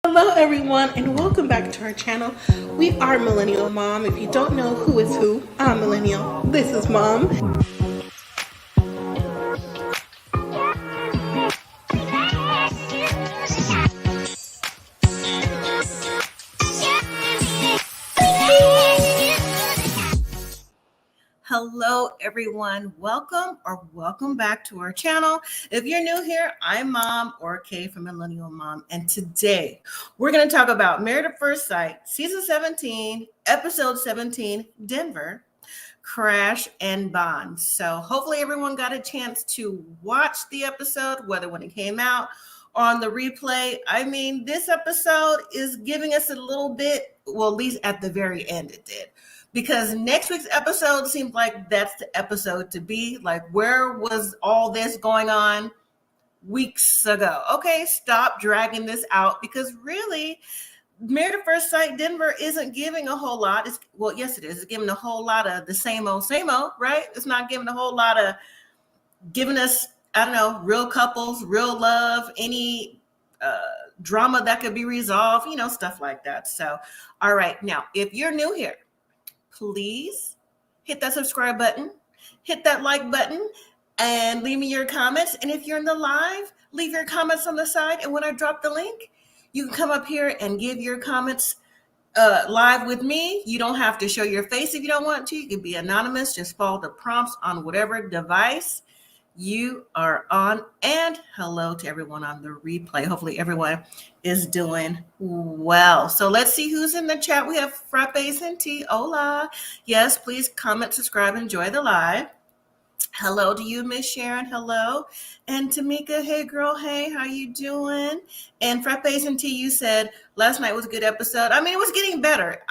Hello everyone and welcome back to our channel. We are Millennial Mom. If you don't know who is who, I'm Millennial. This is Mom. Hello everyone, welcome back to our channel. If you're new here, I'm Mom or Kay from Millennial Mom, and today we're going to talk about Married at First Sight, Season 17, Episode 17, Denver, Crash and Bond. So hopefully everyone got a chance to watch the episode, whether when it came out or on the replay. I mean, this episode is giving us a little bit, well, at least at the very end it did. Because next week's episode seems like that's the episode to be. Like, where was all this going on weeks ago? Okay, stop dragging this out because really, Married at First Sight Denver isn't giving a whole lot. Yes, it is. It's giving a whole lot of the same old, right? It's not giving a whole lot of giving us, I don't know, real couples, real love, any drama that could be resolved, stuff like that. So, all right. Now, if you're new here, please hit that subscribe button, hit that like button, and leave me your comments. And if you're in the live, leave your comments on the side. And when I drop the link, you can come up here and give your comments live with me. You don't have to show your face if you don't want to. You can be anonymous. Just follow the prompts on whatever device you are on. And hello to everyone on the replay. Hopefully everyone is doing well. So let's see who's in the chat. We have Frappes and Tea. Hola. Yes, please comment, subscribe, enjoy the live. Hello to you, Miss Sharon. Hello. And Tamika, hey girl, hey, how you doing? And Frappes and Tea, you said last night was a good episode. I mean, it was getting better.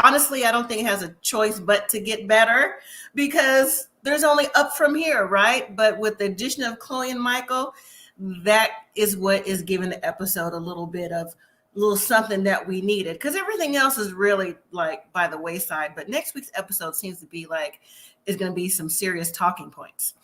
Honestly, I don't think it has a choice but to get better because there's only up from here, right? But with the addition of Chloe and Michael, that is what is giving the episode a little something that we needed, because everything else is really like by the wayside. But next week's episode seems to be like is going to be some serious talking points.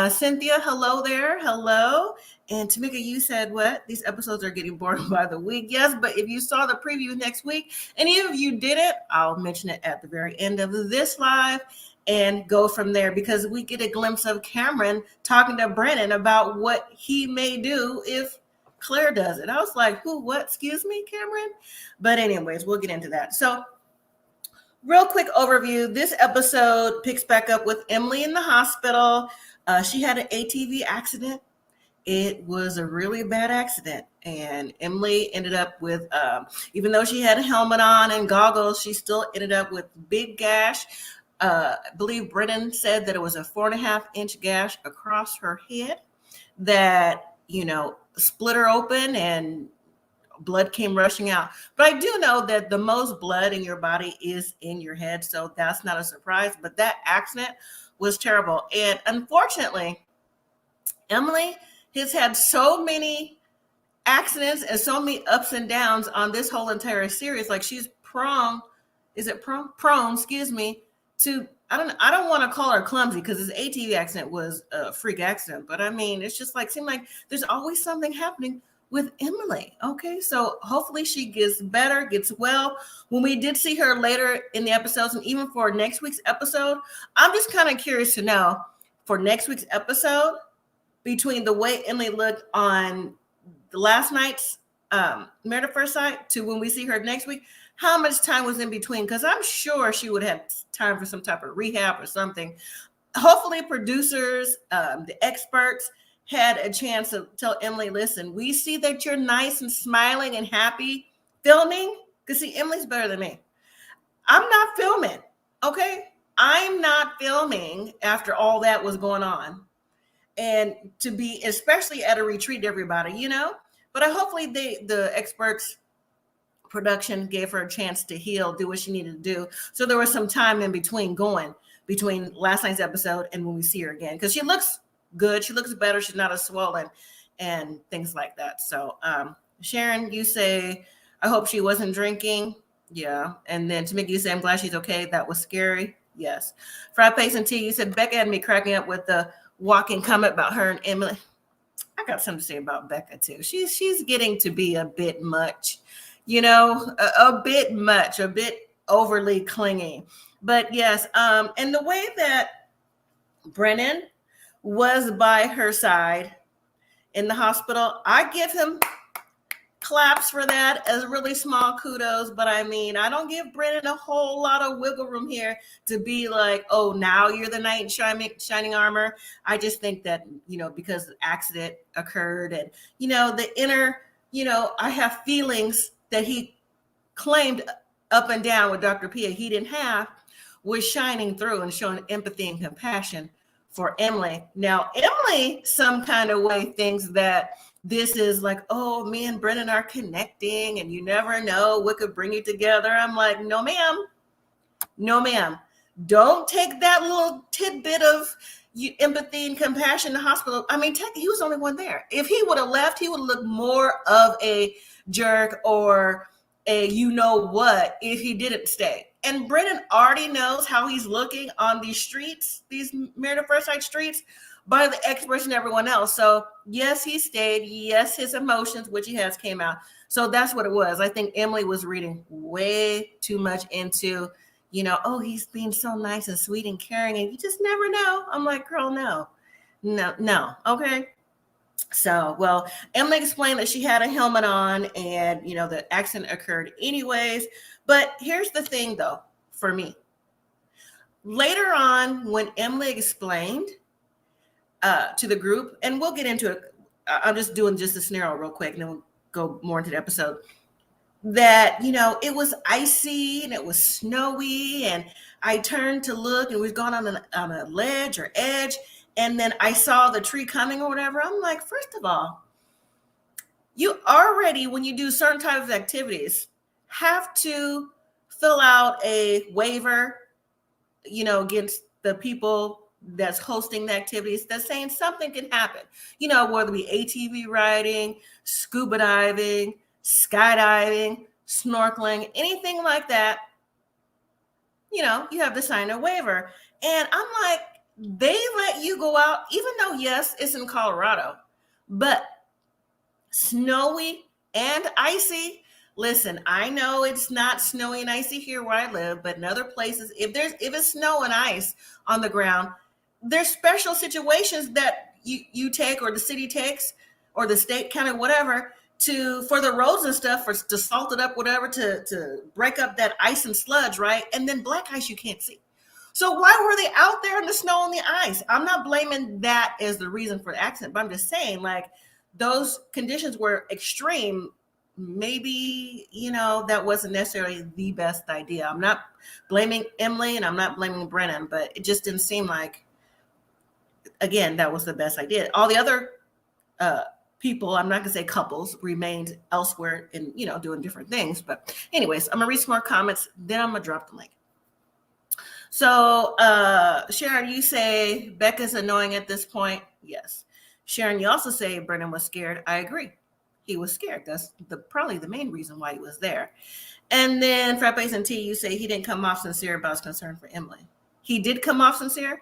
Cynthia, hello there. Hello. And Tamika, you said what? These episodes are getting boring by the week. Yes, but if you saw the preview next week, and if you didn't, I'll mention it at the very end of this live and go from there, because we get a glimpse of Cameron talking to Brennan about what he may do if Claire does it. I was like, who, what? Excuse me, Cameron? But anyways, we'll get into that. So real quick overview. This episode picks back up with Emily in the hospital. She had an ATV accident. It was a really bad accident. And Emily ended up with, even though she had a helmet on and goggles, she still ended up with big gash. I believe Brennan said that it was a 4.5-inch gash across her head that, split her open and blood came rushing out. But I do know that the most blood in your body is in your head, so that's not a surprise. But that accident was terrible. And unfortunately, Emily has had so many accidents and so many ups and downs on this whole entire series. Like, she's prone, to, I don't want to call her clumsy, because this ATV accident was a freak accident. But I mean, it's just like, seemed like there's always something happening with Emily. Okay, so hopefully she gets better, gets well. When we did see her later in the episodes, and even for next week's episode, I'm just kind of curious to know for next week's episode, between the way Emily looked on the last night's Married at First Sight to when we see her next week, how much time was in between? Because I'm sure she would have time for some type of rehab or something. Hopefully producers, the experts, had a chance to tell Emily, listen, we see that you're nice and smiling and happy filming. Because see, Emily's better than me. I'm not filming, okay? I'm not filming after all that was going on. And to be, especially at a retreat, everybody, But hopefully the experts, production gave her a chance to heal, do what she needed to do. So there was some time in between between last night's episode and when we see her again. Because she looks good. She looks better. She's not as swollen and things like that. So Sharon, you say, I hope she wasn't drinking. Yeah. And then Tamika, you say, I'm glad she's okay. That was scary. Yes. Frappes and Tea, you said Becca had me cracking up with the walking comment about her and Emily. I got something to say about Becca too. She's getting to be a bit much, a bit much, a bit overly clingy. But yes, and the way that Brennan was by her side in the hospital, I give him claps for that as really small kudos. But I mean, I don't give Brennan a whole lot of wiggle room here to be like, oh, now you're the knight in shining armor. I just think that, because the accident occurred and, the inner, I have feelings that he claimed up and down with Dr. Pia he didn't have, was shining through and showing empathy and compassion for Emily. Now, Emily, some kind of way, thinks that this is like, oh, me and Brennan are connecting and you never know what could bring you together. I'm like, no, ma'am. No, ma'am. Don't take that little tidbit of empathy and compassion in the hospital. I mean, he was the only one there. If he would have left, he would look more of a jerk or a what if he didn't stay. And Brennan already knows how he's looking on these streets, these Married at First Sight streets, by the experts and everyone else. So yes, he stayed. Yes, his emotions, which he has, came out. So that's what it was. I think Emily was reading way too much into, oh, he's being so nice and sweet and caring, and you just never know. I'm like, girl, no. Okay. So, well, Emily explained that she had a helmet on and, the accident occurred anyways. But here's the thing, though, for me. Later on, when Emily explained to the group, and we'll get into it. I'm just doing just a scenario real quick, and then we'll go more into the episode. That, it was icy and it was snowy, and I turned to look, and we've gone on a ledge or edge, and then I saw the tree coming or whatever. I'm like, first of all, you already, when you do certain types of activities, have to fill out a waiver, against the people that's hosting the activities that's saying something can happen, whether it be ATV riding, scuba diving, skydiving, snorkeling, anything like that, you have to sign a waiver. And I'm like, they let you go out, even though, yes, it's in Colorado, but snowy and icy. Listen, I know it's not snowy and icy here where I live, but in other places, if it's snow and ice on the ground, there's special situations that you take, or the city takes, or the state, county, whatever, for the roads and stuff, to salt it up, whatever, to break up that ice and sludge, right? And then black ice you can't see. So why were they out there in the snow and the ice? I'm not blaming that as the reason for the accident, but I'm just saying, like, those conditions were extreme. Maybe, that wasn't necessarily the best idea. I'm not blaming Emily and I'm not blaming Brennan, but it just didn't seem like, again, that was the best idea. All the other people, I'm not gonna say couples, remained elsewhere and, doing different things. But anyways, I'm gonna read some more comments, then I'm gonna drop the link. So Sharon, you say Becca's annoying at this point. Yes. Sharon, you also say Brennan was scared. I agree. He was scared. That's probably the main reason why he was there. And then Frappes and T, you say he didn't come off sincere about his concern for Emily. He did come off sincere?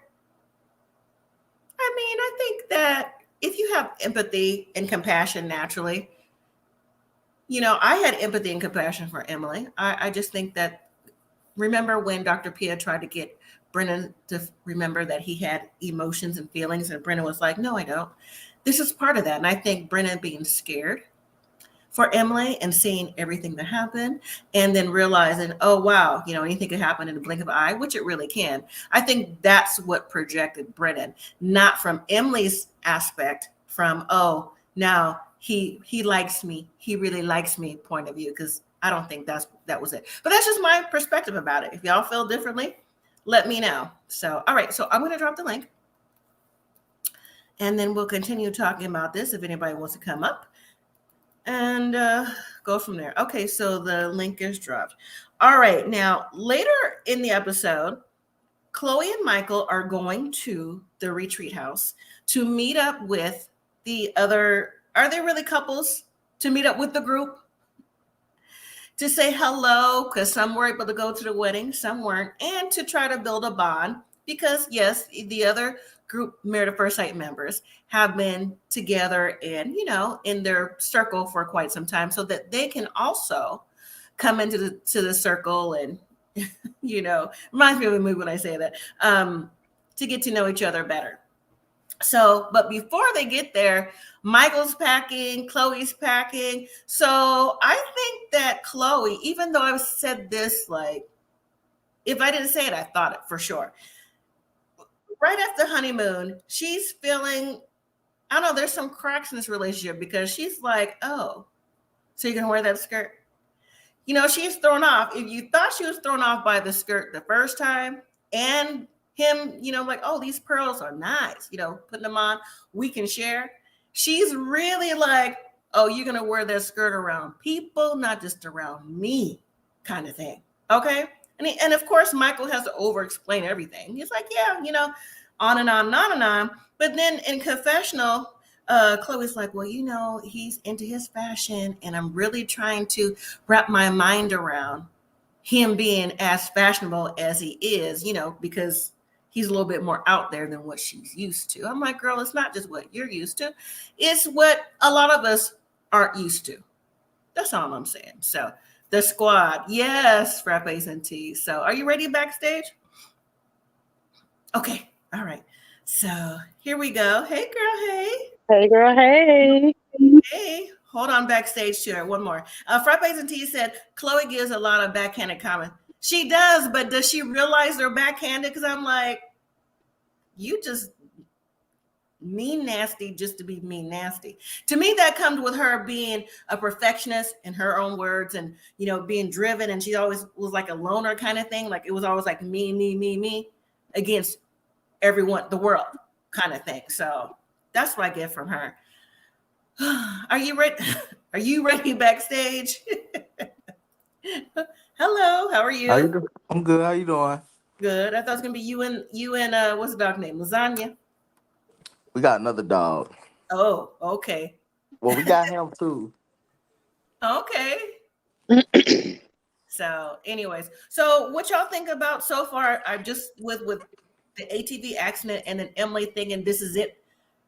I mean, I think that if you have empathy and compassion naturally, I had empathy and compassion for Emily. I just think that, remember when Dr. Pia tried to get Brennan to remember that he had emotions and feelings, and Brennan was like, no, I don't. This is part of that. And I think Brennan being scared for Emily and seeing everything that happened, and then realizing, oh, wow, anything could happen in the blink of an eye, which it really can. I think that's what projected Brennan, not from Emily's aspect, from, oh, now he likes me. He really likes me point of view, because I don't think that was it. But that's just my perspective about it. If y'all feel differently, let me know. So, all right. So I'm going to drop the link, and then we'll continue talking about this if anybody wants to come up, and go from there. Okay, so the link is dropped. All right, now later in the episode, Chloe and Michael are going to the retreat house to meet up with the other, are they really couples? To meet up with the group, to say hello, because some were able to go to the wedding, some weren't, and to try to build a bond, because yes, the other group Married at First Sight members have been together and, in their circle for quite some time so that they can also come into the circle and, reminds me of a movie when I say that, to get to know each other better. So, but before they get there, Michael's packing, Chloe's packing. So I think that Chloe, even though I've said this, like, if I didn't say it, I thought it for sure. Right after honeymoon, she's feeling, I don't know, there's some cracks in this relationship because she's like, oh, so you're going to wear that skirt? She's thrown off. If you thought she was thrown off by the skirt the first time and him, like, oh, these pearls are nice, putting them on, we can share. She's really like, oh, you're going to wear that skirt around people, not just around me, kind of thing. Okay. And of course, Michael has to over-explain everything. He's like, yeah, on and on and on and on. But then in confessional, Chloe's like, well, he's into his fashion, and I'm really trying to wrap my mind around him being as fashionable as he is, because he's a little bit more out there than what she's used to. I'm like, girl, it's not just what you're used to. It's what a lot of us aren't used to. That's all I'm saying. So the squad, yes, frappes and teas. So are you ready backstage? Okay, all right. So here we go. Hey, girl, hey. Hey, girl, hey. Hey, hold on backstage to her. One more. Frappes and teas said, Chloe gives a lot of backhanded comment. She does, but does she realize they're backhanded? Because I'm like, you just mean nasty just to be mean nasty. To me, that comes with her being a perfectionist in her own words and, being driven. And she always was like a loner kind of thing. Like it was always like me against everyone, the world kind of thing. So that's what I get from her. Are you ready? Are you ready backstage? Hello, how are you? How you doing? I'm good. How you doing? Good. I thought it was gonna be you and what's the dog name? Lasagna. We got another dog. Oh, okay. Well, we got him too. Okay. So, anyways, so what y'all think about so far? I just with the ATV accident and an Emily thing, and this is it.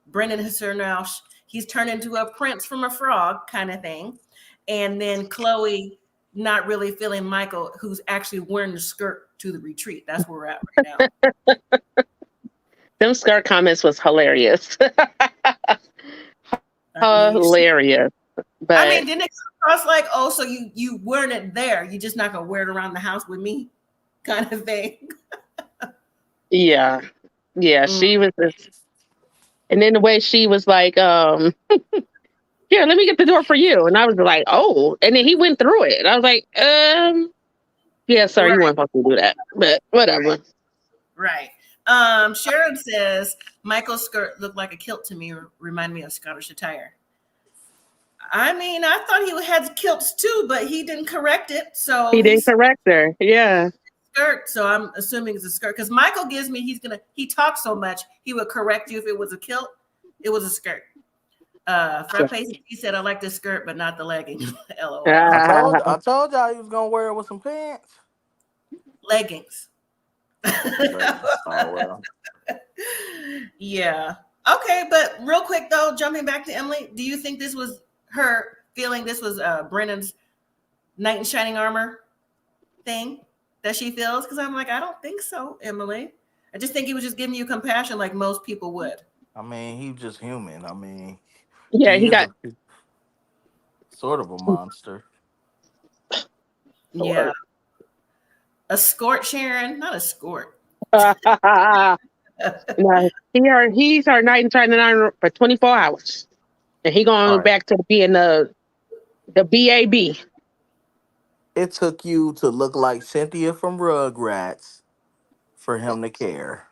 Brennan has turned now. He's turned into a prince from a frog kind of thing, and then Chloe not really feeling Michael, who's actually wearing the skirt to the retreat. That's where we're at right now. Them skirt comments was hilarious. Hilarious. But I mean, didn't it come across like, oh, so you wearing it there? You're just not gonna wear it around the house with me, kind of thing. yeah, she was just, and then the way she was like, here, let me get the door for you. And I was like, oh, and then he went through it. And I was like, yeah, sir, you weren't supposed to do that. But whatever. Right. Sharon says Michael's skirt looked like a kilt to me, remind me of Scottish attire. I mean, I thought he had kilts too, but he didn't correct it. So he didn't correct her. Yeah. Skirt. So I'm assuming it's a skirt because Michael gives me, he talks so much, he would correct you if it was a kilt. It was a skirt. Frappe, he said, I like the skirt, but not the leggings. LOL. I told y'all he was gonna wear it with some pants. Leggings. Oh, well. Yeah. Okay, but real quick though, jumping back to Emily, do you think this was her feeling this was Brennan's knight in shining armor thing that she feels? Because I'm like, I don't think so, Emily. I just think he was just giving you compassion like most people would. I mean, he's just human. I mean, yeah, he got sort of a monster. Yeah. A skort, Sharon? Not a skort. no, he's our knight in shining armor for 24 hours. And he going back to being the BAB. It took you to look like Cynthia from Rugrats for him to care.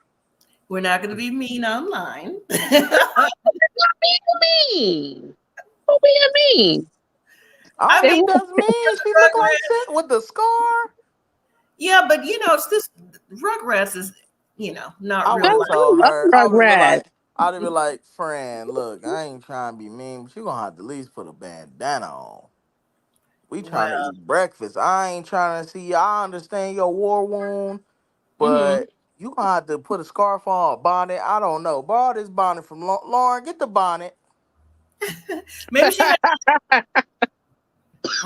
We're not going to be mean online. mean. Who being mean? I mean, that's mean. She look like Cynthia with the scar. Yeah, but it's this Rugrats is, not real life. I'd be like, friend, look, I ain't trying to be mean, but you gonna have to at least put a bandana on. We trying to eat breakfast. I ain't trying to see. I understand your war wound, but You gonna have to put a scarf on, a bonnet. I don't know. Borrow this bonnet from Lauren. Get the bonnet. Maybe she had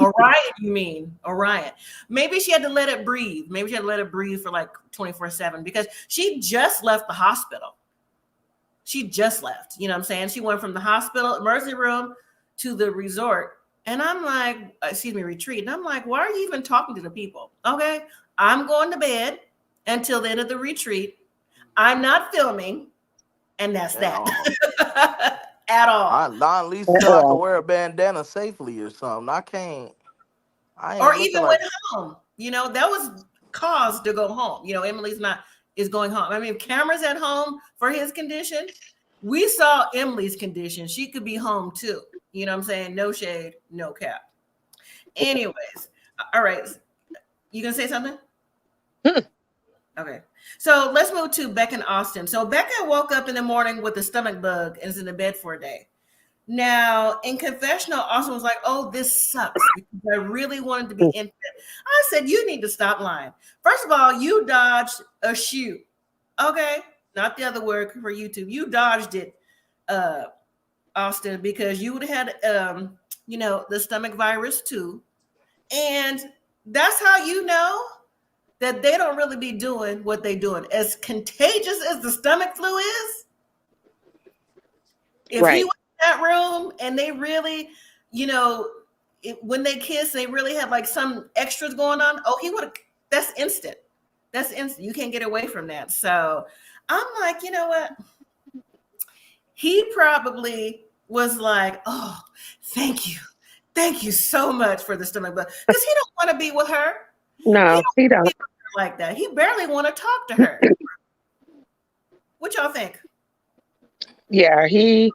Orion, you mean Orion. Maybe she had to let it breathe. Maybe she had to let it breathe for like 24/7 because she just left the hospital. She just left. You know what I'm saying? She went from the hospital emergency room to the resort. And I'm like, retreat. And I'm like, why are you even talking to the people? Okay, I'm going to bed until the end of the retreat. I'm not filming. And that's that. At all. At least till I can wear a bandana safely or something. I Or ain't looking even like. went home. That was cause to go home. Emily's is going home. I mean, if Cameron's at home for his condition, we saw Emily's condition. She could be home too. You know what I'm saying? No shade, no cap. Anyways, all right. You gonna say something? Okay. So let's move to Becca Austin. So Becca woke up in the morning with a stomach bug and is in the bed for a day. Now, in confessional, Austin was like, oh, this sucks because I really wanted to be infant. I said, you need to stop lying. First of all, you dodged a shoe. Okay? Not the other word for YouTube. You dodged it, Austin, because you would have had, the stomach virus too. And that's how you know that they don't really be doing what they're doing. As contagious as the stomach flu is, if he was in that room and they really, when they kiss, they really have like some extras going on. Oh, he would have, that's instant. That's instant. You can't get away from that. So I'm like, you know what? He probably was like, oh, thank you. Thank you so much for the stomach bug. Because he don't want to be with her. No, he don't. Like that. He barely want to talk to her. What y'all think? Yeah, I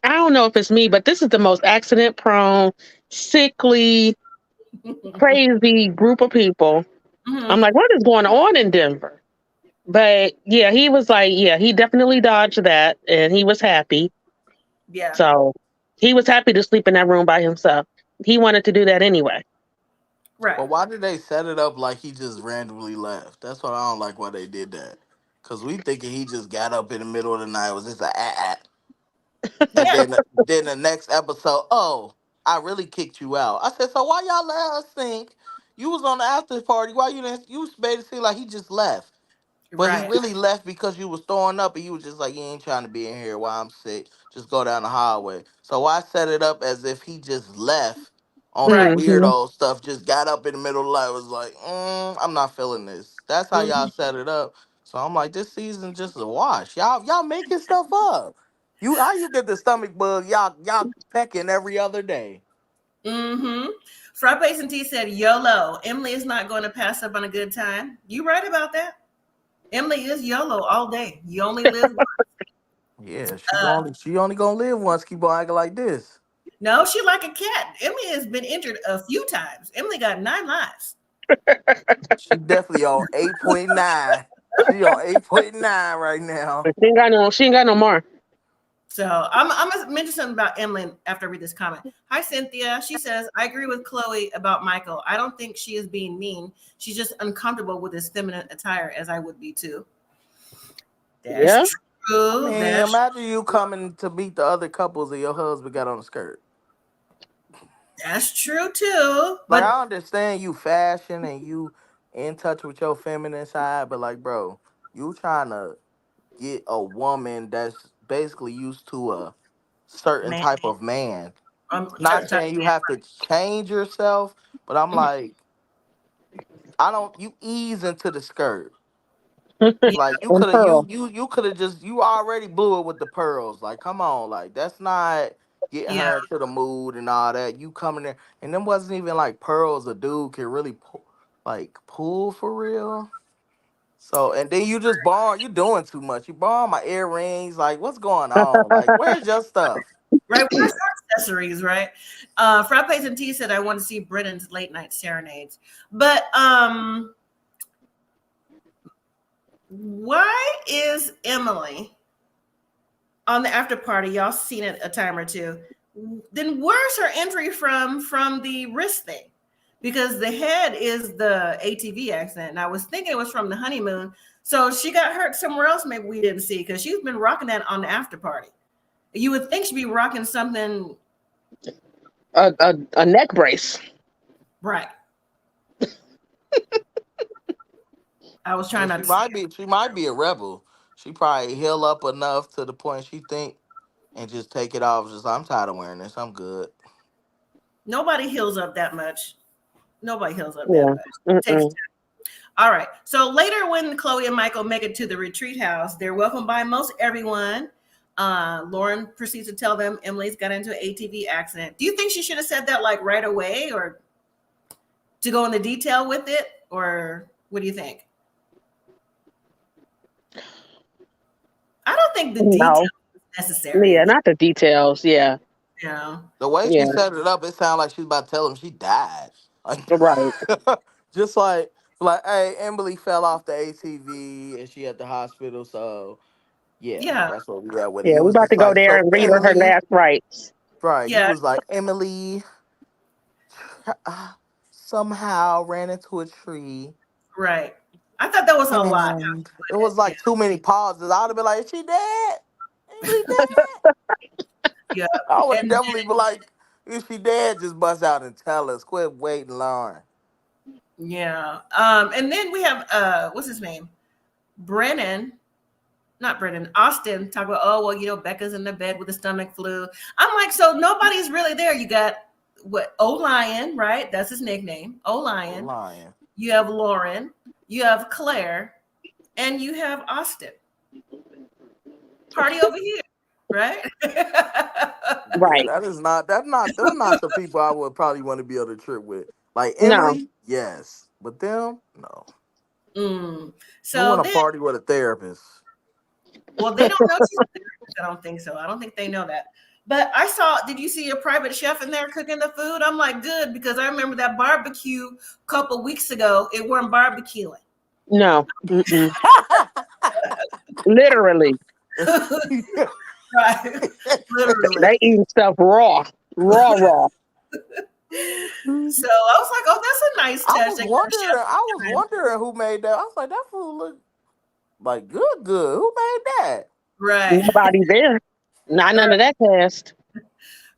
don't know if it's me, but this is the most accident prone, sickly, crazy group of people. Mm-hmm. I'm like, what is going on in Denver? But yeah, he was like, yeah, he definitely dodged that and he was happy. Yeah. So he was happy to sleep in that room by himself. He wanted to do that anyway. Right. Well, why did they set it up like he just randomly left? That's what I don't like why they did that. Because we thinking he just got up in the middle of the night. It was just and then the next episode, oh, I really kicked you out. I said, so why y'all let us think you was on the after party? Why you didn't? You made it seem like he just left. But he really left because you was throwing up and you was just like, you ain't trying to be in here while I'm sick. Just go down the hallway. So I set it up as if he just left on some weirdo stuff, just got up in the middle of the night, was like, I'm not feeling this. That's how y'all set it up. So I'm like, this season just a wash. Y'all making stuff up. How you get the stomach bug? Y'all pecking every other day. Mm-hmm. Frappes and T said, YOLO. Emily is not going to pass up on a good time. You right about that? Emily is YOLO all day. You only live once. Yeah, she only gonna live once. Keep on acting like this. No, she like a cat. Emily has been injured a few times. Emily got 9 lives. She definitely on 8.9. She on 8.9 right now. She ain't got no more. So I'm gonna mention something about Emily after I read this comment. Hi, Cynthia. She says, I agree with Chloe about Michael. I don't think she is being mean. She's just uncomfortable with his feminine attire, as I would be too. That's true. I mean, imagine you coming to meet the other couples and your husband got on a skirt. That's true too. But I understand you fashion and you in touch with your feminine side, but like, bro, you trying to get a woman that's basically used to a certain type of man. Not saying you have to change yourself, but I'm like, you ease into the skirt. Like you could have you could have you already blew it with the pearls. Like, come on, like that's not getting her into the mood and all that. You coming there and them wasn't even like pearls a dude can really pull for real. So and then you just you doing too much. You borrow my earrings. Like, what's going on? Like, where's your stuff? Right, where's your accessories, right? Frappes and T said I want to see Brennan's late night serenades. But why is Emily on the after party? Y'all seen it a time or two. Then where's her injury from the wrist thing? because the head is the ATV accident. And I was thinking it was from the honeymoon. So she got hurt somewhere else. Maybe we didn't see because she's been rocking that on the after party. You would think she'd be rocking something A neck brace. right. I was Well, trying not to say it. she might be a rebel. She probably heal up enough to the point she think and just take it off. Just I'm tired of wearing this. I'm good. Nobody heals up that much. Nobody heals up that Yeah. much. Takes Mm-mm. time. All right. So later, when Chloe and Michael make it to the retreat house, they're welcomed by most everyone. Lauren proceeds to tell them Emily's got into an ATV accident. Do you think she should have said that like right away, or to go into detail with it, or what do you think? I don't think the detail No. is necessary. Yeah, not the details. Yeah. You know? The way she Yeah. set it up, it sounded like she was about to tell him she died. Like, Right. just like, hey, Emily fell off the ATV and she at the hospital. So yeah, Yeah, that's what we at with it. Yeah, It we was about just to go like, there so and read her Emily, last rites. right? You yeah, was like Emily somehow ran into a tree. right. I thought that was a lot. And it was Yeah, like too many pauses. I would have been like, is she dead? Emily dead? yeah, I would have and definitely been like, if she dead, just bust out and tell us. Quit waiting, Lauren. yeah. And then we have what's his name? Brennan, not Brennan, Austin talk about, oh, well, Becca's in the bed with the stomach flu. I'm like, so nobody's really there. You got what? Lion, right? That's his nickname. Oh, Lion. lying. You have Lauren. You have Claire, and you have Austin. Party over here, right? Yeah, Right. that is not them not the people I would probably want to be on a trip with. Like No. Emily, yes. But them, no. Mm. We So want to then, party with a therapist. well, they don't know she's there. I don't think so. I don't think they know that. But I saw, did you see a private chef in there cooking the food? I'm like, good, because I remember that barbecue a couple weeks ago. It weren't barbecuing. No. Mm-mm. Literally. Right. Literally. They eating stuff raw. Raw, raw. So I was like, oh, that's a nice touch. They got a chef. I was wondering who made that. I was like, that food look like good, good. Who made that? Right. Nobody there. Not none of that cast.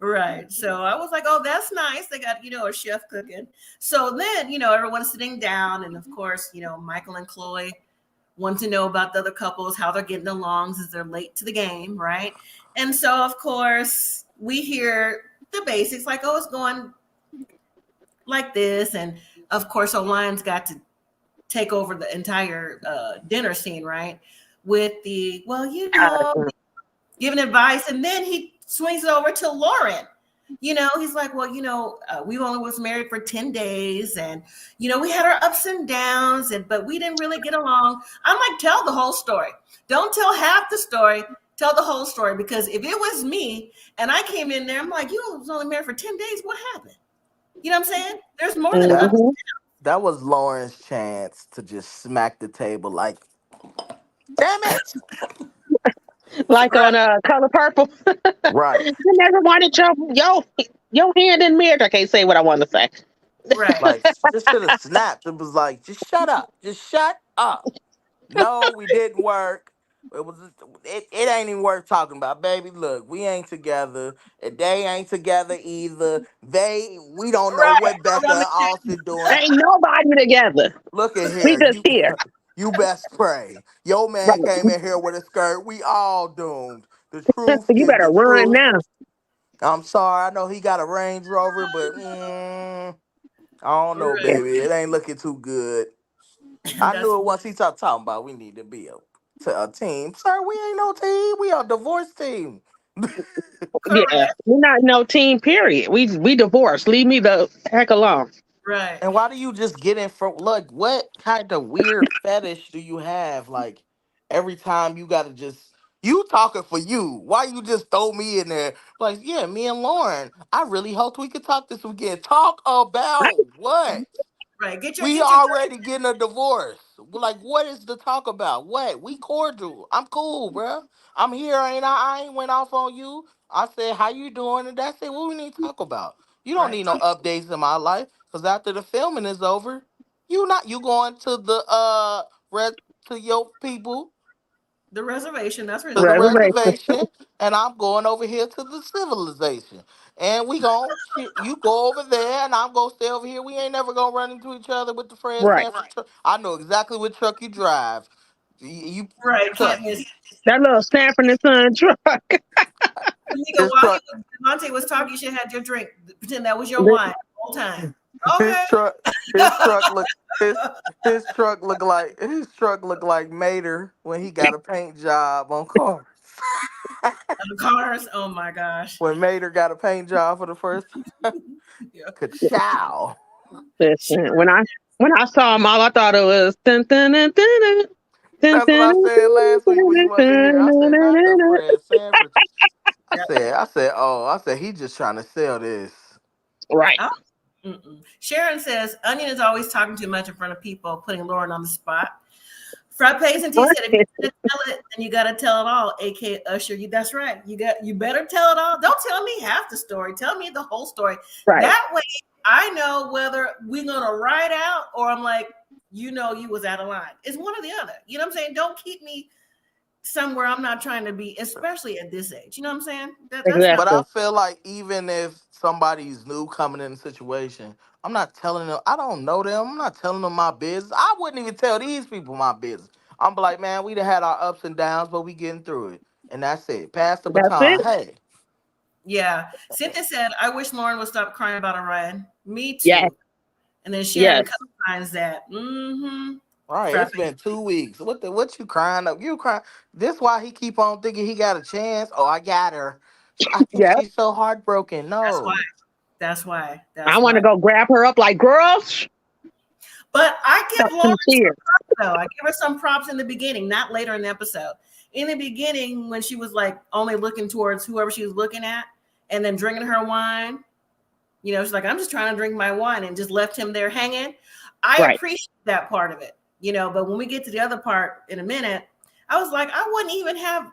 Right. So I was like, oh, that's nice. They got, a chef cooking. So then, everyone's sitting down. And of course, Michael and Chloe want to know about the other couples, how they're getting along since they're late to the game. Right. And so, of course, we hear the basics like, oh, it's going like this. And of course, Orion's got to take over the entire dinner scene, right? With the, well, giving advice. And then he swings it over to Lauren. He's like, well, we only was married for 10 days and, we had our ups and downs, but we didn't really get along. I'm like, tell the whole story. Don't tell half the story. Tell the whole story, because if it was me and I came in there, I'm like, you was only married for 10 days. What happened? You know what I'm saying? There's more than ups. Hmm. That was Lauren's chance to just smack the table like, damn it. Like Right. on Color Purple. Right. You never wanted your hand in marriage. I can't say what I want to say. Right. Like, just should have snapped. It was like, just shut up. Just shut up. No, we didn't work. It ain't even worth talking about, baby. Look, we ain't together, and they ain't together either. We don't know Right. what Becca Around the and Austin doing. Ain't nobody together. Look at We here, just here. you best pray. Your man Right. came in here with a skirt. We all doomed. The truth You is better the run truth. now. I'm sorry, I know he got a Range Rover, but I don't know, Right. baby. It ain't looking too good. I That's knew it once he started talking about we need to be a team. Sir, we ain't no team. We a divorce team. Yeah. correct. We're not no team, period. We divorced. Leave me the heck alone. Right. And why do you just get in from look, what kind of weird fetish do you have? Like every time you gotta just you talking for you. Why you just throw me in there? Like, yeah, me and Lauren. I really hoped we could talk this weekend. Talk about what? Right. Get your We introduction. already getting a divorce. Like, what is the talk about? What? We cordial. I'm cool, bruh. I'm here, ain't I? I ain't went off on you. I said, how you doing? And that's it. What we need to talk about? You don't Right. need no updates in my life. Because after the filming is over, you going to the red to your people The reservation. That's to the reservation. Reservation. reservation, and I'm going over here to the civilization. And you go over there, and I'm gonna stay over here. We ain't never gonna run into each other with the Fred Right. Sanford truck. I know exactly what truck you drive. You Right. Can't trust miss. me. That little Sanford and Son truck. Tamika, His while truck, Devontae was talking, you should have had your drink. Pretend that was your wine the whole time. his Okay. truck, his truck look his truck look like Mater when he got a paint job on cars. And the cars. Oh my gosh. When Mater got a paint job for the first time. Yeah. Ka-chow. Listen, when I saw them all, I thought it was dun, dun, dun, dun, dun, dun, That's what I dun, said last week when you dun, wasn't here. I dun, said, not the dun, dun. Fred Sanford. Yeah. I said, he just trying to sell this. Right. Oh, Sharon says Onion is always talking too much in front of people, putting Lauren on the spot. Frappes and T said, if you're gonna tell it, then you gotta tell it all, aka Usher. That's right. You better tell it all. Don't tell me half the story. Tell me the whole story. Right. That way I know whether we're gonna ride out or I'm like, you was out of line. It's one or the other. You know what I'm saying? Don't keep me somewhere I'm not trying to be, especially at this age. You know what I'm saying? That's not But Exactly. I feel like even if somebody's new coming in the situation, I'm not telling them. I don't know them. I'm not telling them my business. I wouldn't even tell these people my business. I'm be like, man, we done had our ups and downs, but we getting through it, and that's it. Pass the That's baton. it. Hey, yeah. Cynthia said, I wish Lauren would stop crying about Orion. Me Yes. too. And then Sharon Yes. co-signs that. right? Frappe. It's been 2 weeks. What you crying up? You crying? This why he keep on thinking he got a chance. Oh, I got her. I think Yes. she's so heartbroken. That's why. No. That's why. I That's want to why. go grab her up like girls. But I give Stop Lauren some some tears. props, though. I give her some props in the beginning, not later in the episode. In the beginning, when she was like only looking towards whoever she was looking at and then drinking her wine, she's like, I'm just trying to drink my wine and just left him there hanging. I Right. appreciate that part of it, but when we get to the other part in a minute, I was like, I wouldn't even have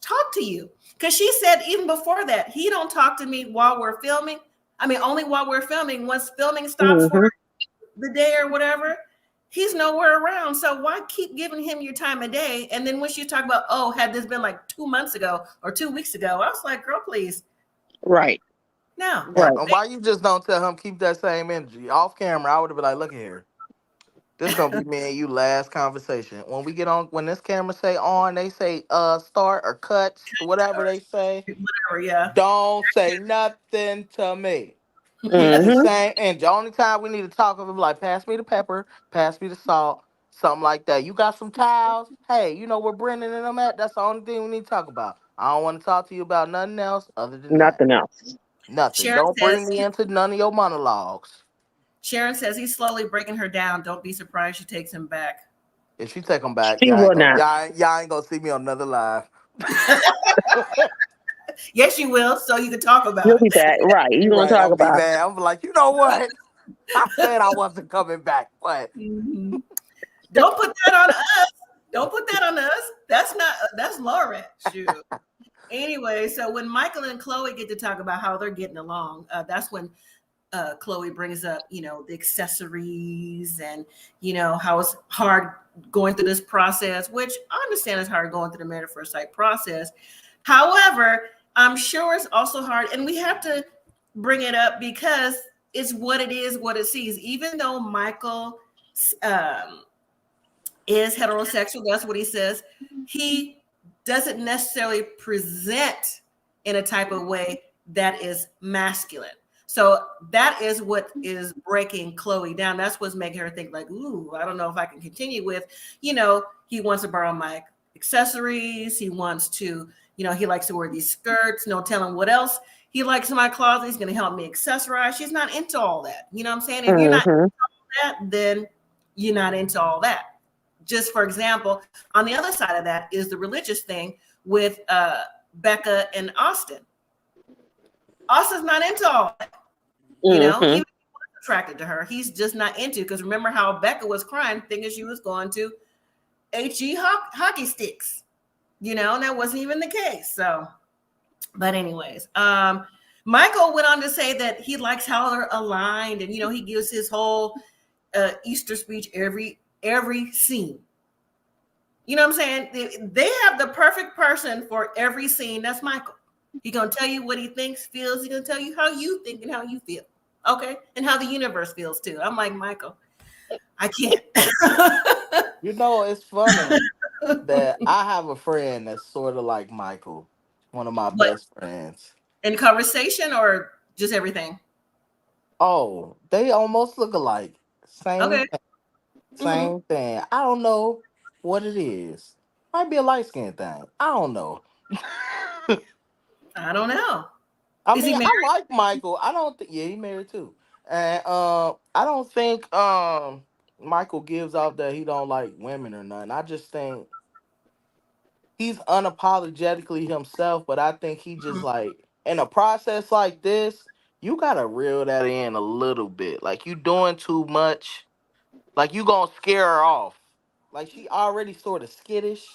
talked to you. Because she said even before that, he don't talk to me while we're filming. I mean, only while we're filming. Once filming stops for Mm-hmm. the day or whatever, he's nowhere around. So why keep giving him your time of day? And then when she talk about, oh, had this been like 2 months ago or 2 weeks ago, I was like, girl, please. Right. No. Right. And why you just don't tell him keep that same energy off camera? I would have been like, look here. This gonna be me and you last conversation. When we get on, when this camera say on, they say start or cut, whatever they say. Whatever, yeah. Don't say nothing to me. At the Mm-hmm. same, and the only time we need to talk of him like, pass me the pepper, pass me the salt, something like that. You got some towels? Hey, you know where Brennan and them at? That's the only thing we need to talk about. I don't want to talk to you about nothing else other than that. Nothing else. Nothing. Sharon Don't bring says me into none of your monologues. he's slowly breaking her down. Don't be surprised she takes him back. If she take them back, She will not. y'all ain't gonna see me on another live. Yes, you will, so you can talk about You'll it. be back. Right. You gonna Right, talk I'm be about mad. I'm like, you know what? I said I wasn't coming back, but Mhm. Don't put that on us. Don't put that on us. That's Lauren. Shoot. Anyway, so when Michael and Chloe get to talk about how they're getting along, that's when Chloe brings up, the accessories and, how it's hard going through this process, which I understand is hard going through the married at first sight process. However, I'm sure it's also hard, and we have to bring it up because it's what it is, what it sees. Even though Michael is heterosexual, that's what he says, he doesn't necessarily present in a type of way that is masculine. So that is what is breaking Chloe down. That's what's making her think like, ooh, I don't know if I can continue with, he wants to borrow my accessories. He wants to, he likes to wear these skirts, no telling what else he likes in my closet. He's going to help me accessorize. She's not into all that. You know what I'm saying? If you're not into all that, then you're not into all that. Just for example, on the other side of that is the religious thing with Becca and Austin. Austin's not into all that. Even if he was attracted to her, he's just not into, because remember how Becca was crying thinking she was going to HE hockey sticks, and that wasn't even the case. So, but anyways, Michael went on to say that he likes how they're aligned, and he gives his whole Easter speech every scene. You know what I'm saying? They have the perfect person for every scene. That's Michael. He's gonna tell you what he thinks, feels. He's gonna tell you how you think and how you feel. Okay, and how the universe feels too. I'm like, Michael, I can't. It's funny that I have a friend that's sort of like Michael, one of my But best friends. in conversation or just everything? Oh, they almost look alike. Same Okay. thing. Hmm. Same thing. I don't know what it is. Might be a light skin thing. I don't know. I don't know. I Is he mean, married? I like Michael. I don't think he married too. And I don't think Michael gives off that he don't like women or nothing. I just think he's unapologetically himself, but I think he just like in a process like this, you gotta reel that in a little bit. Like you doing too much. Like you gonna scare her off. Like she already sort of skittish.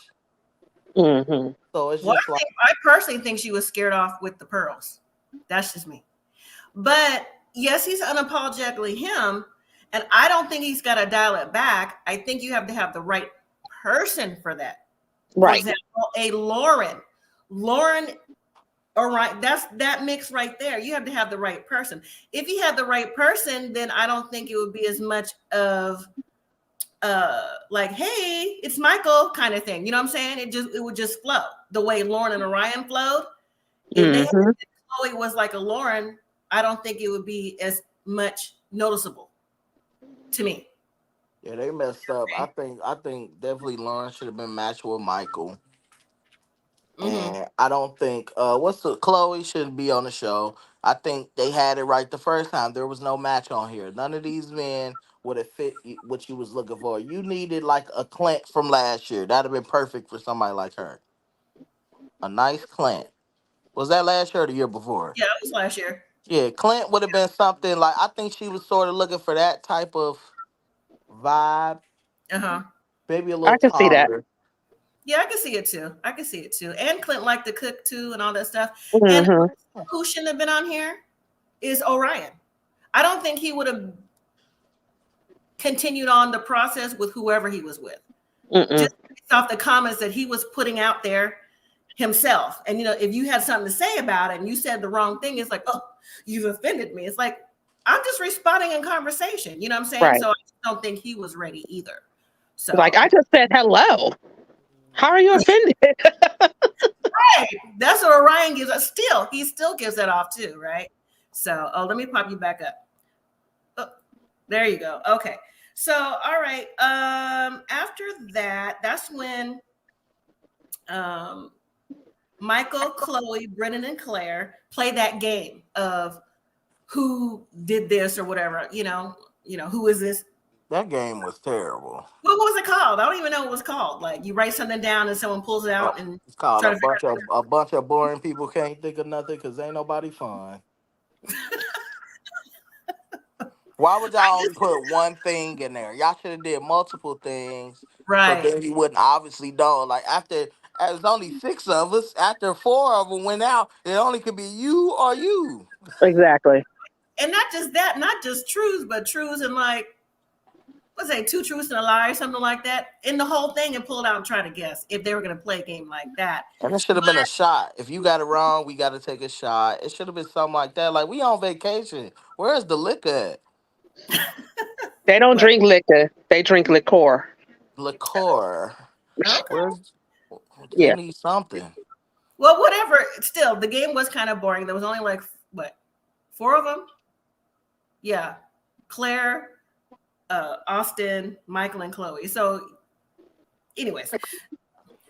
Mm-hmm. So it's Well, just like I personally think she was scared off with the pearls. That's just me. But yes, he's unapologetically him. And I don't think he's got to dial it back. I think you have to have the right person for that. For Right. example, a Lauren, Orion, that's that mix right there. You have to have the right person. If you had the right person, then I don't think it would be as much of like, hey, it's Michael kind of thing. You know what I'm saying? It would just flow the way Lauren and Orion flowed. If Mm-hmm. Chloe was like a Lauren, I don't think it would be as much noticeable to me. yeah, they messed up. I think definitely Lauren should have been matched with Michael. Mm-hmm. And I don't think what's the Chloe shouldn't be on the show. I think they had it right the first time. There was no match on here. None of these men would have fit what you was looking for. You needed like a Clint from last year. That'd have been perfect for somebody like her. A nice Clint. Was that last year or the year before? Yeah, it was last year. Yeah, Clint would have been something like I think she was sort of looking for that type of vibe. Uh-huh. Maybe a I little can see that. taller. Yeah, I can see it too. I can see it too. And Clint liked to cook too and all that stuff. And Mm-hmm. who shouldn't have been on here is Orion. I don't think he would have continued on the process with whoever he was with. Mm-mm. Just based off the comments that he was putting out there himself. And if you had something to say about it and you said the wrong thing, it's like, oh, you've offended me. It's like, I'm just responding in conversation. You know what I'm saying? Right. So I don't think he was ready either. So Like I just said hello. How are you offended? right. That's what Orion gives us. He still gives that off too, right? So let me pop you back up. Oh, there you go. Okay. So all right. After that, that's when Michael, Chloe, Brennan, and Claire play that game of who did this or whatever. Who is this? That game was terrible. What was it called? I don't even know what it was called. Like you write something down and someone pulls it out and It's called try to figure it a bunch of boring people can't think of nothing because ain't nobody fun. Why would y'all only put one thing in there? Y'all should have did multiple things, so right. then you wouldn't obviously know. Like after there's only six of us. After four of them went out, it only could be you or you. Exactly. And not just that, not just truths, but truths and like what's that, two truths and a lie or something like that in the whole thing and pull it out and try to guess if they were going to play a game like that. And it should have been a shot. If you got it wrong, we got to take a shot. It should have been something like that. Like we on vacation. Where's the liquor at? They don't But drink liquor. They drink liqueur. Liqueur. okay. Where's they Yeah. need something. Well, whatever. Still, the game was kind of boring. There was only like what, four of them? Yeah, Claire, Austin, Michael, and Chloe. So, anyways,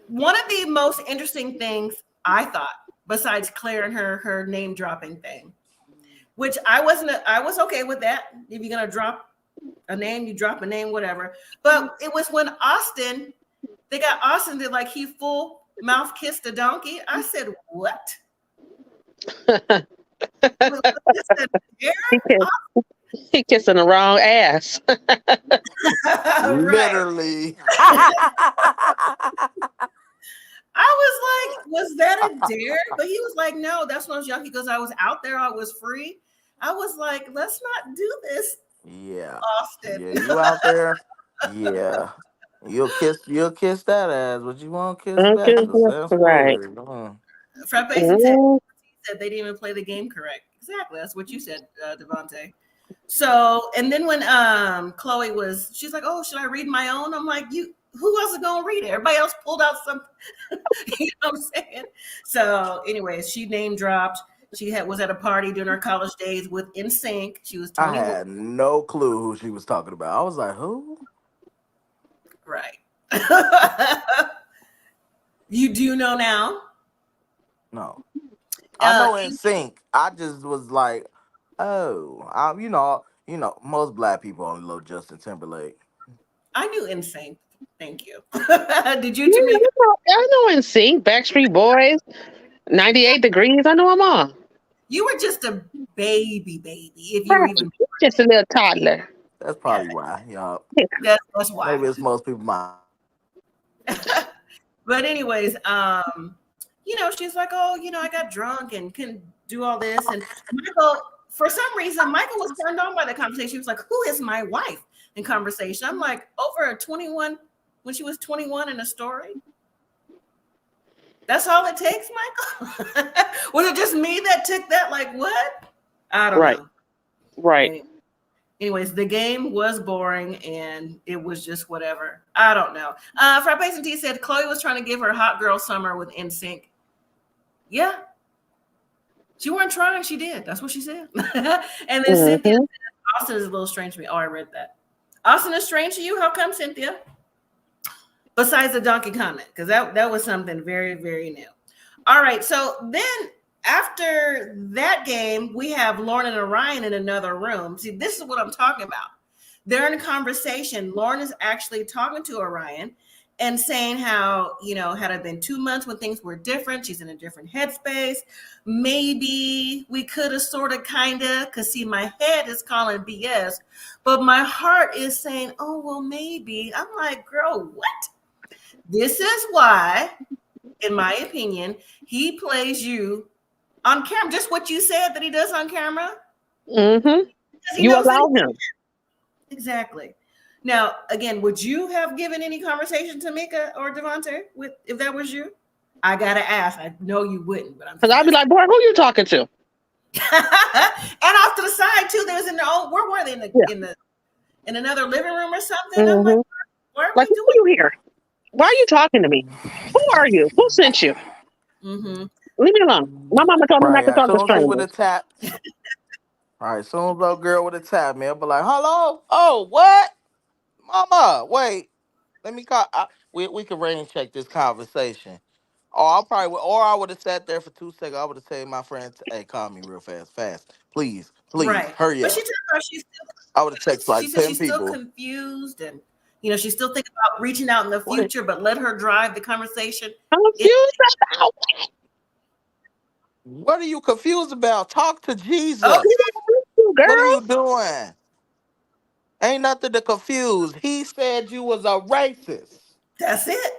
one of the most interesting things I thought, besides Claire and her name dropping thing, which I was okay with that. If you're gonna drop a name, you drop a name, whatever. But it was when they got Austin did like he full mouth kissed a donkey. I said, what? Was this He kissed, he kissing the wrong ass. right. Literally. I was like, was that a dare? But he was like, no, that's when I was young. He goes, I was out there, I was free. I was like, let's not do this, Yeah. Austin. Yeah, you out there? Yeah. You'll kiss that ass, but you won't kiss Okay, Becca. yeah, That's right. weird. Frappes and Ted Mm, said they didn't even play the game correct. Exactly. That's what you said, Devontae. So, and then when Chloe was, she's like, "Oh, should I read my own?" I'm like, "You, who else is gonna read it? Everybody else pulled out some." You know what I'm saying? So, anyways, she name dropped. She was at a party during her college days with NSYNC. She was I 21, had no clue who she was talking about. I was like, who? right? You do know now. No. I know in In, sync. I just was like, oh, most black people only love Justin Timberlake. I knew NSYNC. Thank you. Did you, yeah, Tamika? I know in sync, Backstreet Boys, 98 Degrees. I know them all. You were just a baby, if you were Right. even. Just a little toddler. That's Yeah, probably why, y'all. that's why. Maybe it's most people my But anyways, she's like, oh, I got drunk and couldn't do all this. And Michael, for some reason, Michael was turned on by the conversation. He was like, who is my wife in conversation? I'm like, over a 21, when she was 21 in a story. That's all it takes, Michael? Was it just me that took that? Like, what? I don't Right. know. Right. Anyways, the game was boring and it was just whatever. I don't know. Frappes and T said Chloe was trying to give her hot girl summer with NSYNC. Yeah, she wasn't trying. She did. That's what she said. And then Cynthia Mm-hmm. said, Austin is a little strange to me. Oh, I read that. Austin is strange to you? How come, Cynthia? Besides the donkey comment, because that was something very, very new. All right. So then after that game, we have Lauren and Orion in another room. See, this is what I'm talking about. They're in a conversation. Lauren is actually talking to Orion and saying how, had it been 2 months when things were different, she's in a different headspace. Maybe we could have sort of kind of, because see, my head is calling BS, but my heart is saying, oh, well, maybe. I'm like, girl, what? This is why, in my opinion, he plays you on camera. Just what you said that he does on camera. Mm-hmm. Because he You knows that allow him. exactly. Now, again, would you have given any conversation to Mika or Devontae with if that was you? I gotta ask. I know you wouldn't, but I'm Because just I'll be asking. like, boy, who you talking to? And off to the side too, there's in the old where were they Yeah. in another living room or something? I'm like, Mm-hmm. what are Like, we who are doing? you here? Why are you talking to me? Who are you? Who sent you? Mm-hmm. Leave me alone. My mama told me not right. to As talk to soon as he would strangers. have tapped, all right. As soon as little girl would have tapped me, I'd be like, "Hello? Oh, what, Mama? Wait, let me call. We could rain check this conversation. Or I would have sat there for 2 seconds. I would have said, my friend, hey, call me real fast, please, Right. hurry But she up. talked about I would have texted she like said 10 she's still people. confused and she's still thinking about reaching out in the What? future, but let her drive the conversation. I'm It, confused about. What are you confused about? Talk to okay, Jesus. What are Girl. you doing? Ain't nothing to confuse. He said you was a racist. that's it.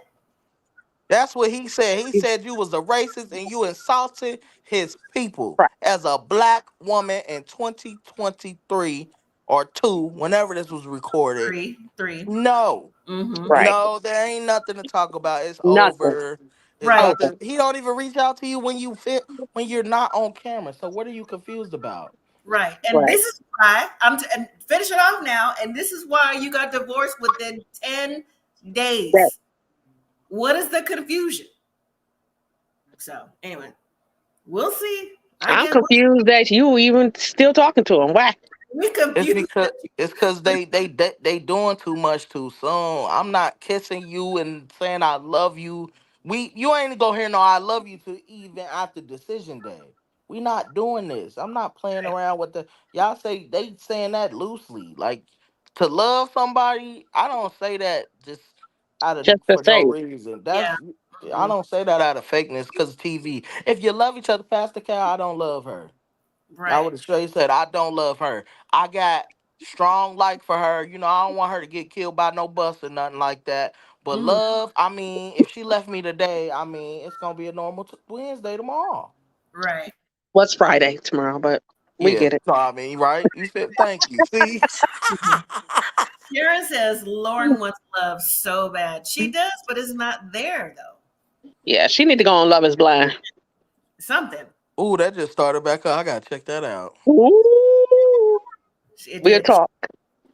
That's what he said. He said you was a racist and you insulted his people Right. as a black woman in 2023 or two, whenever this was recorded. Three. No. Mm-hmm. Right. No, there ain't nothing to talk about. It's Nothing. over. It's Right. Over. nothing. He don't even reach out to you when you fit when you're not on camera. So what are you confused about? Right. And Right. this is why and finish it off now. And this is why you got divorced within 10 That days. What is the confusion? So anyway, we'll see. I I'm guess confused that you even still talking to him. Why? we It's confused. because they doing too much too soon. I'm not kissing you and saying I love you. You ain't gonna hear no I love you to even after decision day. We not doing this. I'm not playing around with the y'all say they saying that loosely. Like to love somebody, I don't say that just out of Just to for no say. reason. Yeah. I Mhm. don't say that out of fakeness because TV. If you love each other, Pastor Cal, I don't love her. I Right. would have straight said I don't love her. I got strong like for her. I don't want her to get killed by no bus or nothing like that. But love, I mean, if she left me today, I mean, it's gonna be a normal Wednesday tomorrow. Right. What's Friday tomorrow? But we Yeah, get it. so I mean, right? You said thank you. See, Sharon says Lauren wants love so bad. She does, but it's not there though. Yeah, she need to go on Love Is Blind. Something. ooh, that just started back up. I gotta check that out. Ooh, It we'll did. talk.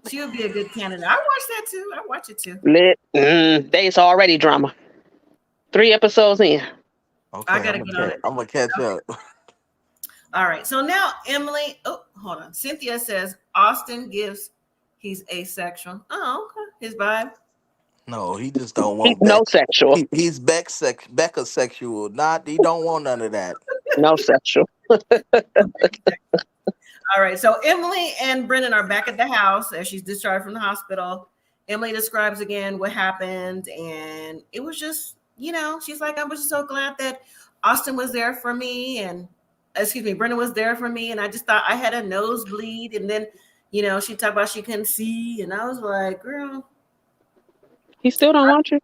She would be a good candidate. I watch that too. I watch it too. Lit. It's already drama. 3 episodes in. I Okay, gotta get on it. I'm gonna catch up. All right. So now Emily, oh, hold on. Cynthia says Austin gives he's asexual. Oh, okay. His vibe. No, he just don't He's want no Beck. sexual. He's Becca sexual. Not he don't want none of that. No sexual. All right. So Emily and Brennan are back at the house as she's discharged from the hospital. Emily describes again what happened, and it was just, she's like, I was just so glad that Austin was there for me, and Brennan was there for me, and I just thought I had a nosebleed, and then, she talked about she couldn't see, and I was like, girl, He still don't want you.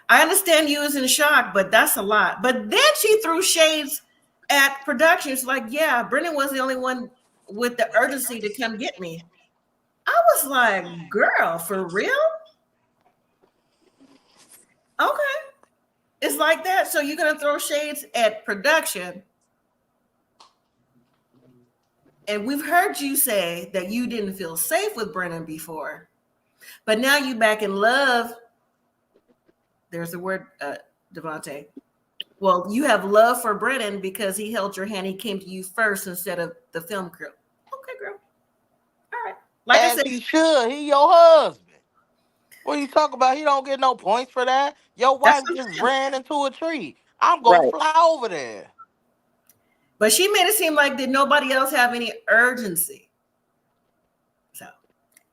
I understand you was in shock, but that's a lot. But then she threw shades at production. She's like, yeah, Brennan was the only one with the urgency to come get me. I was like, girl, for real? Okay. It's like that. So you're going to throw shades at production. And we've heard you say that you didn't feel safe with Brennan before. But now you back in love. There's the word, Devontae. Well, you have love for Brennan because he held your hand. He came to you first instead of the film crew. Okay, girl. All right. Like As I said, he should. He your husband. What you talk about? He don't get no points for that. Your that's wife what I'm just saying. ran into a tree. I'm gonna Right. fly over there. But she made it seem like did nobody else have any urgency. So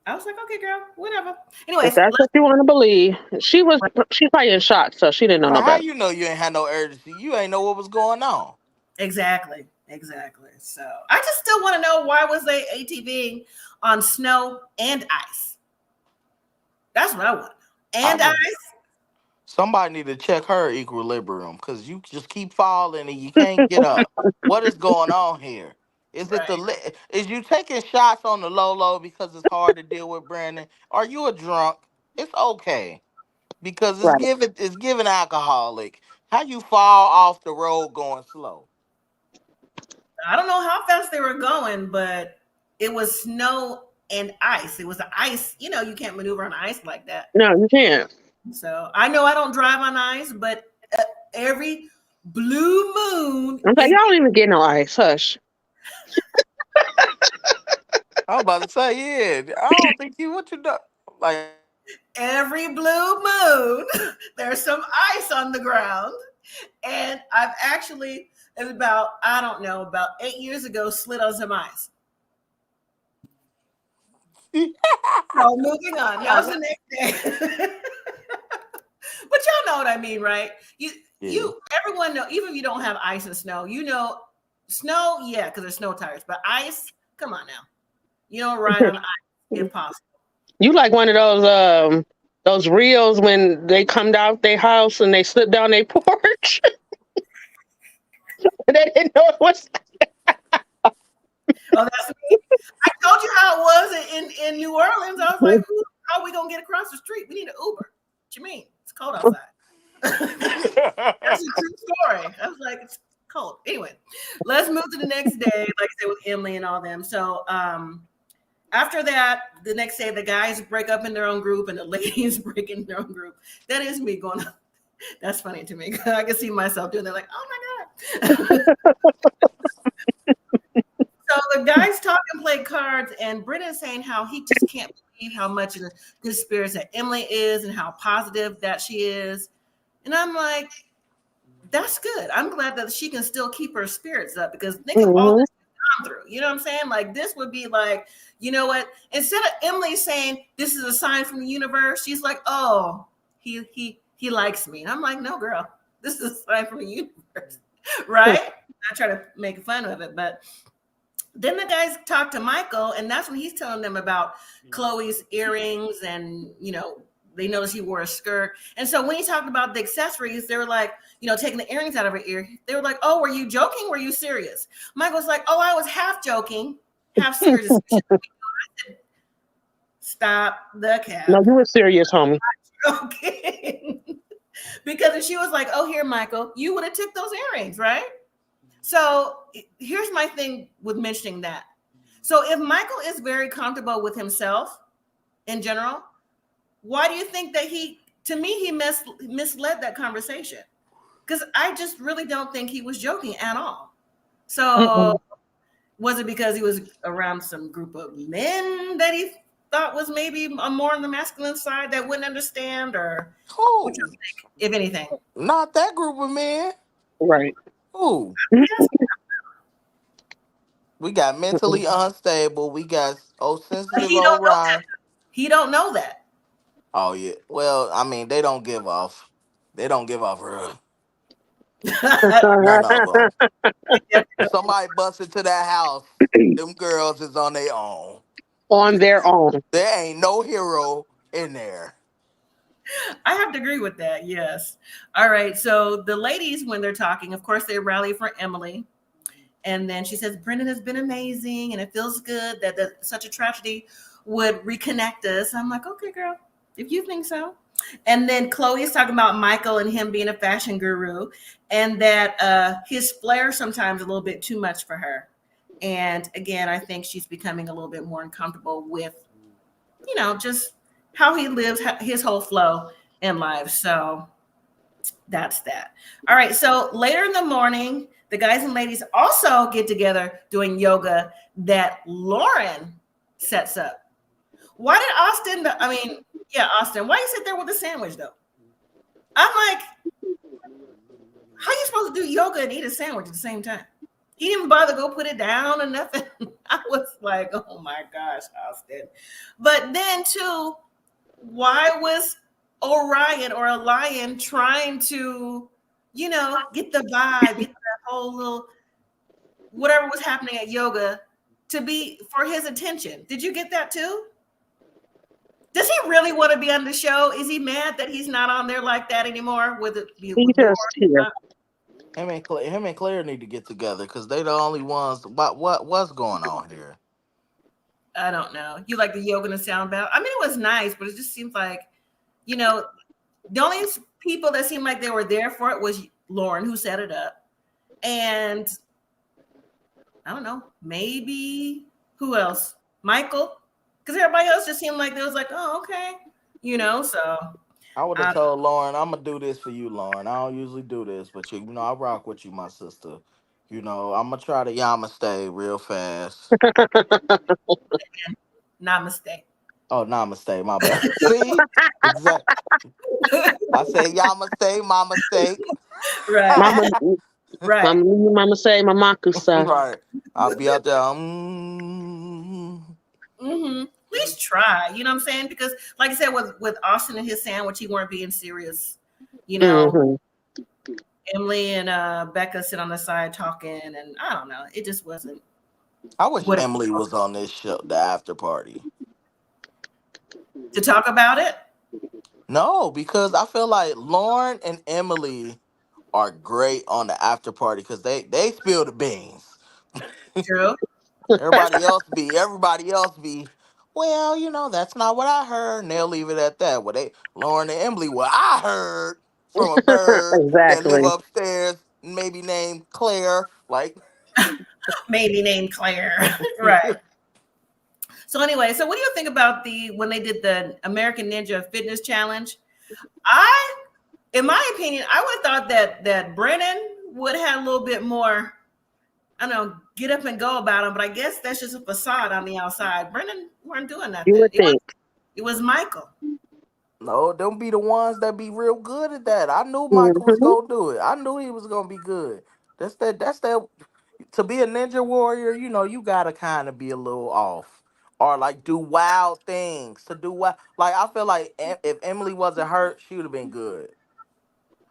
I was like, okay, girl, whatever. If Anyways, that's what you want to believe. She's probably in shock, so she didn't know no How better. you know you ain't had no urgency? You ain't know what was going on. exactly. So I just still want to know why was they ATVing on snow and ice? That's what I want. And ice. Somebody need to check her equilibrium because you just keep falling and you can't get up. What is going on here? Is it Right. is you taking shots on the low because it's hard to deal with Brandon? Are you a drunk? It's okay because Right. it's given alcoholic. How you fall off the road going slow? I don't know how fast they were going, but it was snow and ice. It was the ice. You can't maneuver on ice like that. No, you can't. So I know I don't drive on ice, but every blue moon, I'm like, y'all don't even get no ice. Hush. I was about to say, yeah. I don't think you what you do. Like every blue moon, there's some ice on the ground. And I've actually, it was about, I don't know, about 8 years ago, slid on some ice. So moving on. That was the next day. But y'all know what I mean, right? Everyone know, even if you don't have ice and snow, snow, yeah, because there's snow tires, but ice, come on now. You don't ride on ice, impossible. You like one of those reels when they come out their house and they slip down their porch. They didn't know it was. Oh, that's me. I told you how it was in New Orleans. I was like, how are we gonna get across the street? We need an Uber. What you mean? It's cold outside. That's a true story. I was like, it's cold. Anyway, let's move to the next day, like I said, with Emily and all them. So after that, the next day, the guys break up in their own group and the ladies break in their own group. That is me going, that's funny to me. I can see myself doing that, like, oh my God. So the guys talk and play cards, and Brennan saying how he just can't believe how much in good spirits that Emily is and how positive that she is. And I'm like, that's good. I'm glad that she can still keep her spirits up because think of all this gone through. You know what I'm saying? Like this would be like, you know what? Instead of Emily saying this is a sign from the universe, she's like, oh, he likes me. And I'm like, no, girl, this is a sign from the universe, right? I try to make fun of it, but then the guys talk to Michael, and that's when he's telling them about Chloe's earrings and, they noticed he wore a skirt. And so when he talked about the accessories, they were like, taking the earrings out of her ear. They were like, oh, were you joking? Were you serious? Michael's like, oh, I was half joking, half serious. Stop the cap. No, you were serious, homie. Okay. Because if she was like, oh, here, Michael, you would have took those earrings, right? So here's my thing with mentioning that. So if Michael is very comfortable with himself in general, why do you think that to me, he misled that conversation? Because I just really don't think he was joking at all. So was it because he was around some group of men that he thought was maybe more on the masculine side that wouldn't understand, or what you think, if anything? Not that group of men. Right. Ooh. We got mentally unstable. We got sensitive He don't know Orion. that. He don't know that. Oh yeah. Well, I mean, they don't give off. They don't give off real. None of them. Somebody bust into that house. Them girls is on their own. On their own. There ain't no hero in there. I have to agree with that. Yes. All right. So the ladies, when they're talking, of course, they rally for Emily. And then she says, Brennan has been amazing. And it feels good that such a tragedy would reconnect us. I'm like, okay, girl, if you think so. And then Chloe is talking about Michael and him being a fashion guru, and that his flair sometimes a little bit too much for her. And again, I think she's becoming a little bit more uncomfortable with, just how he lives, his whole flow in life. So that's that. All right. So later in the morning, the guys and ladies also get together doing yoga that Lauren sets up. Why did Austin, Austin, why you sit there with a sandwich though? I'm like, how you supposed to do yoga and eat a sandwich at the same time? He didn't bother to go put it down or nothing. I was like, oh my gosh, Austin. But then too, why was Orion or a lion trying to, get the vibe, get that whole little, whatever was happening at yoga to be for his attention? Did you get that too? Does he really want to be on the show? Is he mad that he's not on there like that anymore? He just here. Him and Claire need to get together because they the only ones. What's going on here? I don't know. You like the yoga and the sound bath? I mean, it was nice, but it just seems like, the only people that seemed like they were there for it was Lauren, who set it up. And I don't know, maybe who else? Michael? Because everybody else just seemed like they was like, oh, okay. So I would have told Lauren, I'm gonna do this for you, Lauren. I don't usually do this, but I rock with you, my sister. I'm gonna try to Yamaste real fast. namaste. Oh, namaste, my bad. See? Exactly. I say Yamaste, my mistake. Right. Mama, Right. Mama say, Mama kusa. Right. I'll be out there. Please try. You know what I'm saying? Because, like I said, with Austin and his sandwich, he weren't being serious. Emily and Becca sit on the side talking, and I don't know. It just wasn't. I wish Emily was on this show, the after party. To talk about it? No, because I feel like Lauren and Emily are great on the after party because they spill the beans. True. Everybody else be, well, that's not what I heard. And they'll leave it at that. Lauren and Emily, what I heard from a bird that live Exactly. upstairs, maybe named Claire, like Maybe named Claire. Right. So anyway, what do you think about when they did the American Ninja Fitness Challenge? In my opinion, I would have thought that Brennan would have a little bit more, I don't know, get up and go about him, but I guess that's just a facade on the outside. Brennan weren't doing nothing. You would think. It was Michael. no, don't be the ones that be real good at that. I knew Michael was gonna do it. I knew he was gonna be good. That's that. To be a ninja warrior, you gotta kind of be a little off, or like do wild things. Like I feel like if Emily wasn't hurt, she would have been good.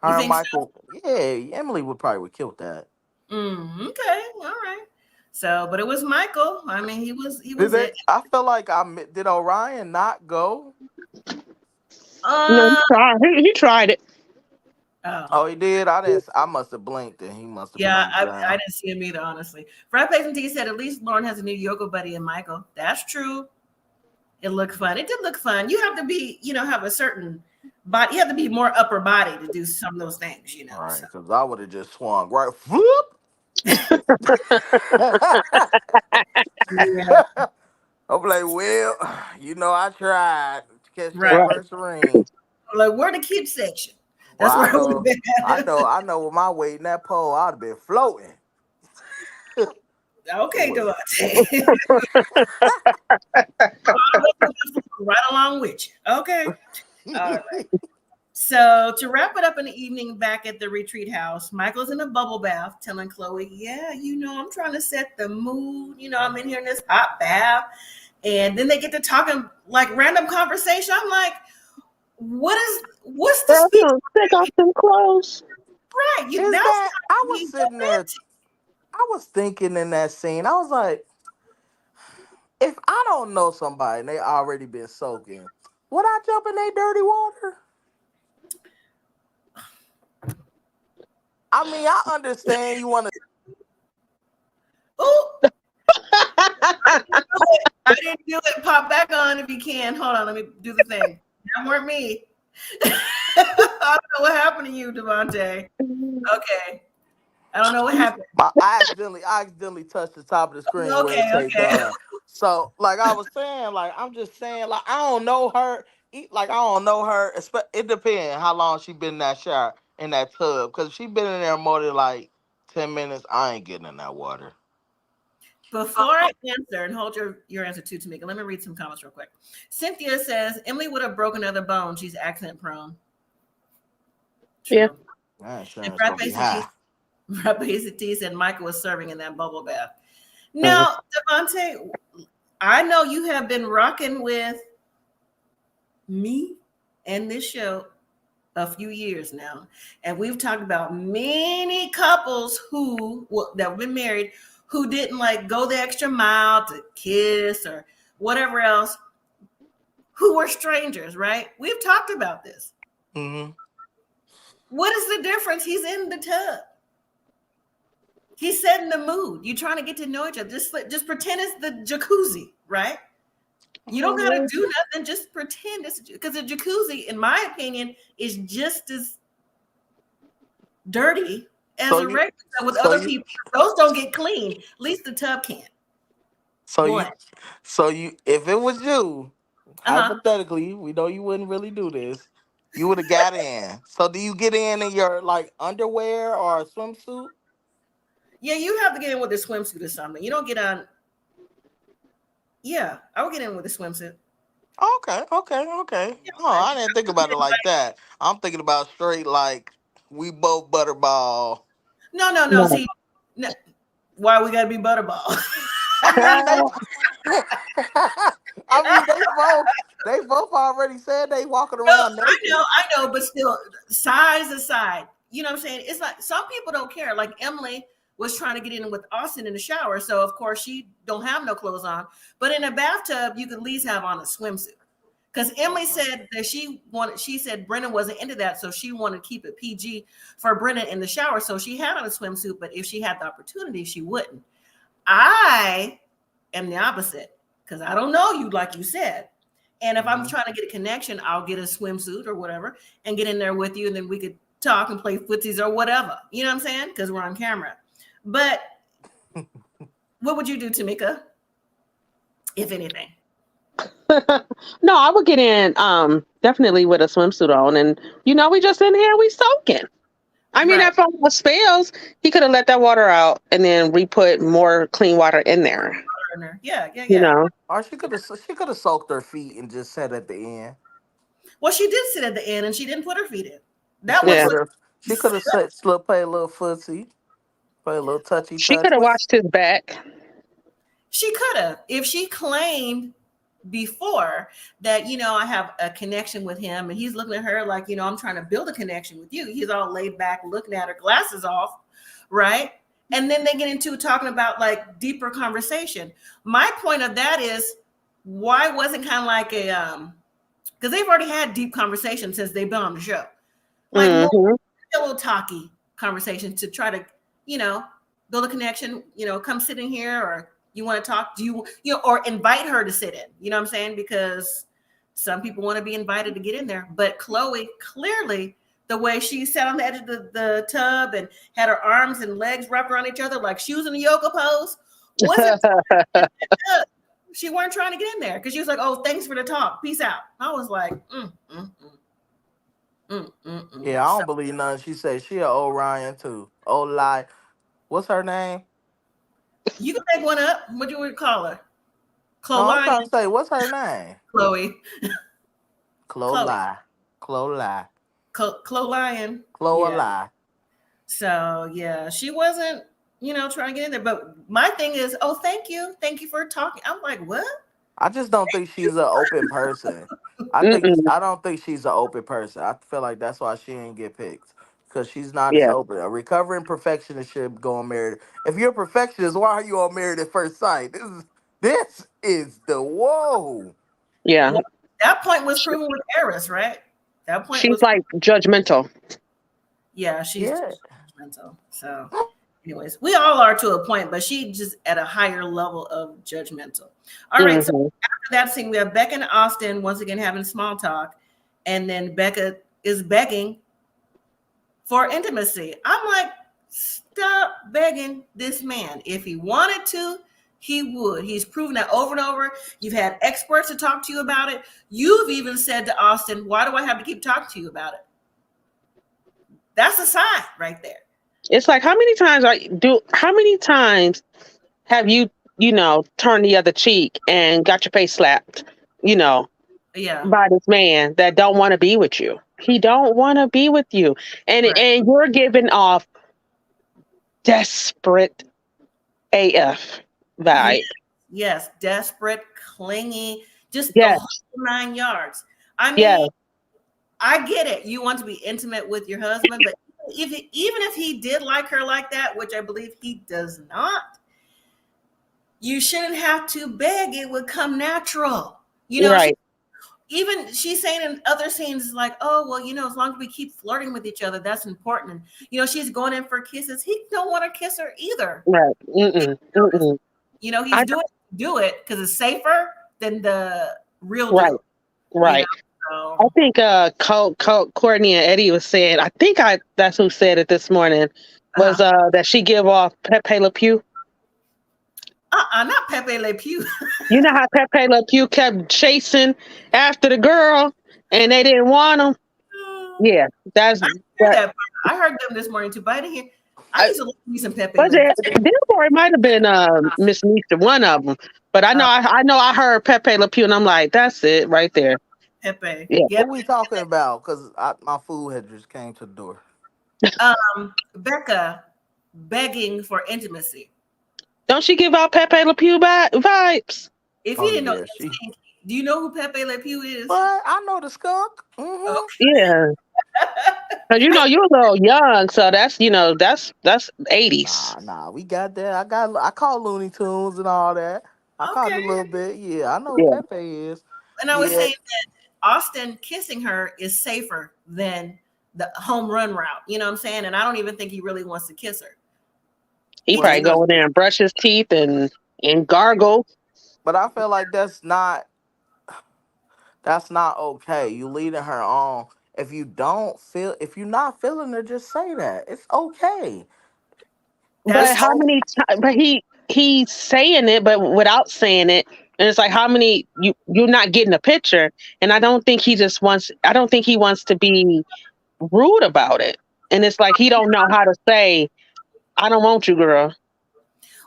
You Her and think so? Michael, yeah, Emily would kill that. Okay, all right. So, but it was Michael. I mean, he was Did they? it. I feel like did Orion not go? No, Uh, he tried it. oh. Oh, he did. I didn't. I must have blinked, and he must have been Yeah, on the I ground. didn't see him either, honestly. Frat Pace and T said at least Lauren has a new yoga buddy in Michael. That's true. It looked fun. It did look fun. You have to be, have a certain body. You have to be more upper body to do some of those things, All right, So because I would have just swung right. Whoop. yeah, I'm like, well, I tried to catch that right. Right. first ring. Like we're the kids section. Well, That's I where it would have know, been I at. know, I know. With my weight in that pole, I'd have been floating. Okay, Well, Devontae. Right along with you. Okay. All right. So to wrap it up in the evening back at the retreat house, Michael's in a bubble bath telling Chloe, yeah, I'm trying to set the mood. I'm in here in this hot bath. And then they get to talking like random conversation. I'm like, what's the Girl, speech? take off them clothes. Right. is Now's that? time I to was be sitting there. romantic. I was thinking in that scene. I was like, if I don't know somebody and they already been soaking, would I jump in their dirty water? I mean, I understand you want to. Oh, I didn't do it. Pop back on if you can. Hold on, let me do the thing. That weren't me. I don't know what happened to you, Devontae. Okay. I don't know what happened. I accidentally touched the top of the screen where it Okay, say okay. done. So, like I was saying, like I'm just saying, like I don't know her. Like I don't know her. It depends how long she been in that shower in that tub. Cause if she been in there more than like 10 minutes, I ain't getting in that water. Before I answer, and hold your answer too, Tamika, let me read some comments real quick. Cynthia says, Emily would have broken another bone. She's accident prone. Yeah. True. My And insurance Frat gonna be high. Basic T said Michael was serving in that bubble bath. Mhm. Now, Devontae, I know you have been rocking with me and this show a few years now, and we've talked about many couples that have been married who didn't like go the extra mile to kiss or whatever else, who were strangers, right? We've talked about this. Mm-hmm. What is the difference? He's in the tub. He's setting the mood. You're trying to get to know each other. Just pretend it's the jacuzzi, right? You don't got to do nothing. Just pretend it's because the jacuzzi, in my opinion, is just as dirty as So a you, regular with so other you, people. Those don't get clean. At least the tub can. so you, What? so you. If it was you, Uh-huh. hypothetically, we know you wouldn't really do this. You would have got in. So do you get in your like underwear or a swimsuit? Yeah, you have to get in with a swimsuit or something. You don't get on. Yeah, I would get in with a swimsuit. Okay, okay, okay. Oh, I didn't think about it like that. I'm thinking about straight like we both butterball. No, no, no. No. See, no, why we gotta be butterball? I mean they I mean they both already said they walking No, around naked. I know, but still, size aside, you know what I'm saying? It's like some people don't care. Like Emily was trying to get in with Austin in the shower, so of course she don't have no clothes on. But in a bathtub, you could at least have on a swimsuit. Because Emily said that she said Brennan wasn't into that, so she wanted to keep it PG for Brennan in the shower. So she had on a swimsuit, but if she had the opportunity, she wouldn't. I am the opposite because I don't know you, like you said. And if I'm Mhm. trying to get a connection, I'll get a swimsuit or whatever and get in there with you, and then we could talk and play footsies or whatever. You know what I'm saying? Because we're on camera. But what would you do, Tamika, if anything? No, I would get in definitely with a swimsuit on, and we just in here, we soaking. I mean, Right. if almost spills, he could have let that water out and then we put more clean water in there. Yeah, yeah, You yeah. know, Or she could have soaked her feet and just sat at the end. Well, she did sit at the end and she didn't put her feet in. And That was what she could have sat, play a little footsie, play a little touchy she touch. could have watched his back. she could have. If she claimed before that, I have a connection with him and he's looking at her like, I'm trying to build a connection with you. He's all laid back, looking at her, glasses off, right? And then they get into talking about like deeper conversation. My point of that is, why wasn't kind of like a because they've already had deep conversations since they've been on the show, like more pillow talky conversations to try to, build a connection. Come sit in here, or you want to talk? Do you or invite her to sit in? You know what I'm saying? Because some people want to be invited to get in there, but Chloe clearly, the way she sat on the edge of the tub and had her arms and legs wrapped around each other like she was in a yoga pose, wasn't she weren't trying to get in there because she was like, "Oh, thanks for the talk, peace out." I was like, Yeah, I don't believe nothing she said. She a Orion too. Oh, lie. What's her name? You can make one up. What do you call her? No, I'm Chloe. trying to say, what's her name? Chloe. Chloe. Chloe. Chloe. Chloe. Yeah. So yeah, she wasn't, trying to get in there. But my thing is, oh, thank you for talking. I'm like, what? I just don't think she's an open person. I don't think she's an open person. I feel like that's why she ain't get picked. Because she's not as open. A recovering perfectionist should go on Married. If you're a perfectionist, why are you on Married at First Sight? This is the whoa. Yeah. Well, that point was proven with Eris, right? That point she's was like judgmental. Yeah, she's judgmental. So anyways, we all are to a point, but she just at a higher level of judgmental. All right, so after that scene, we have Becca and Austin once again having small talk, and then Becca is begging for intimacy. I'm like, stop begging this man. If he wanted to, he would. He's proven that over and over. You've had experts to talk to you about it. You've even said to Austin, why do I have to keep talking to you about it? That's a sign right there. It's like, how many times have you, turned the other cheek and got your face slapped, by this man that don't want to be with you? He don't want to be with you. And and you're giving off desperate AF vibe. Yes, desperate, clingy, just the whole 9 yards. I mean, I get it. You want to be intimate with your husband, but even if he did like her like that, which I believe he does not, you shouldn't have to beg. It would come natural. Even she's saying in other scenes, like, oh, well, as long as we keep flirting with each other, that's important. And, she's going in for kisses. He don't want to kiss her either. Right. He's do it because it's safer than the real deal. Right. I think Courtney and Eddie was saying, that's who said it this morning, was that she give off Pepe Le Pew. Not Pepe Le Pew. You know how Pepe Le Pew kept chasing after the girl and they didn't want him? Yeah, that's that. I heard them this morning too, but I didn't hear. I used to listen to me some Pepe. It might have been Miss Nisha, one of them, but I know I heard Pepe Le Pew and I'm like, that's it right there. Pepe. What we talking about? Because my food had just came to the door. Becca begging for intimacy. Don't she give out Pepe Le Pew vibes? If you didn't know, do you know who Pepe Le Pew is? But I know the skunk. Mm-hmm. Okay. Yeah. Cause you're a little young, so that's 80s. Nah, we got that. I call Looney Tunes and all that. I caught it a little bit. Yeah, I know who Pepe is. And I was saying that Austin kissing her is safer than the home run route. You know what I'm saying? And I don't even think he really wants to kiss her. He probably go in there and brush his teeth and gargle. But I feel like that's not okay. You leading her on. If you're not feeling her, just say that. It's okay. But how many times? But he's saying it, but without saying it. And it's like, how many you're not getting a picture. And I don't think he wants to be rude about it. And it's like, he don't know how to say, I don't want you, girl.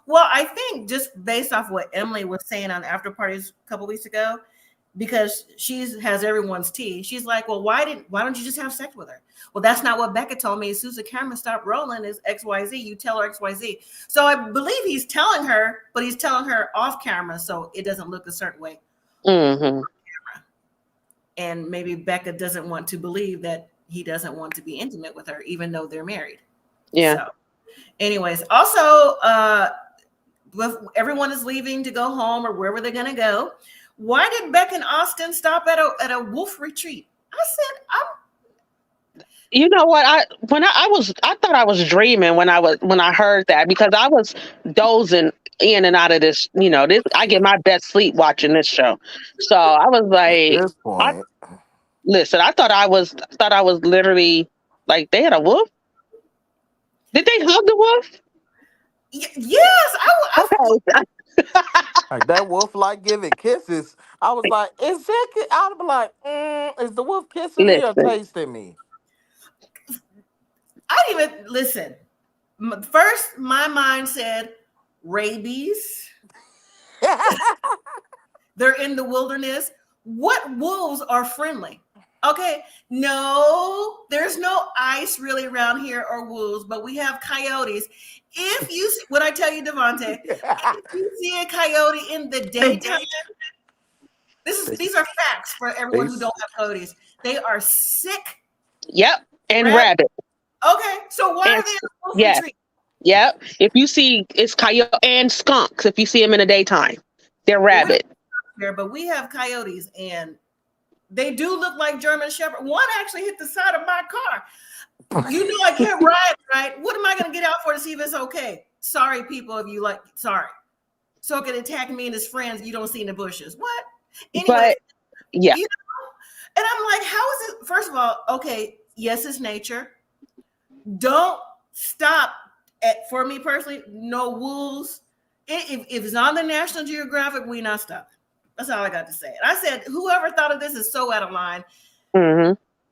Well, I think just based off what Emily was saying on after parties a couple weeks ago, because she has everyone's tea. She's like, well, why don't you just have sex with her? Well, that's not what Becca told me. As soon as the camera stopped rolling, is XYZ. You tell her XYZ. So I believe he's telling her, but he's telling her off camera, so it doesn't look a certain way. Mm-hmm. And maybe Becca doesn't want to believe that he doesn't want to be intimate with her, even though they're married. Yeah. So, anyways, also, everyone is leaving to go home or wherever they're going to go. Why did Becca and Austin stop at a wolf retreat? I said, You know what? I thought I was dreaming when I heard that, because I was dozing in and out of this. This I get my best sleep watching this show. So I was At like, this I point, listen. I thought I was literally like they had a wolf. Did they hug the wolf? Yes, Okay. like that wolf like giving kisses. I was like, is that? I'd be like, is the wolf kissing me or Listen, tasting me? I didn't even listen. First, my mind said rabies. They're in the wilderness. What wolves are friendly? Okay, no, there's no ice really around here or wolves, but we have coyotes. If you, what I tell you, Devontae, if you see a coyote in the daytime, these are facts for they everyone who don't have coyotes. They are sick. yep, and Rabbit. rabbit, Okay, so why and are they in the wolf yeah, retreat? yep. If you see it's coyote and skunks, if you see them in the daytime, they're Well, rabbit. but we have coyotes, and they do look like German Shepherd. One actually hit the side of my car. You know I can't ride, right? What am I going to get out for to see if it's okay? Sorry, people, if you like, sorry. So it can attack me and his friends you don't see in the bushes. What? Anyway, But yeah, you know, and I'm like, how is it? First of all, okay, yes, it's nature. Don't stop for me personally, no wolves. If it's on the National Geographic, we not stopping. That's all I got to say. And I said, whoever thought of this is so out of line. hmm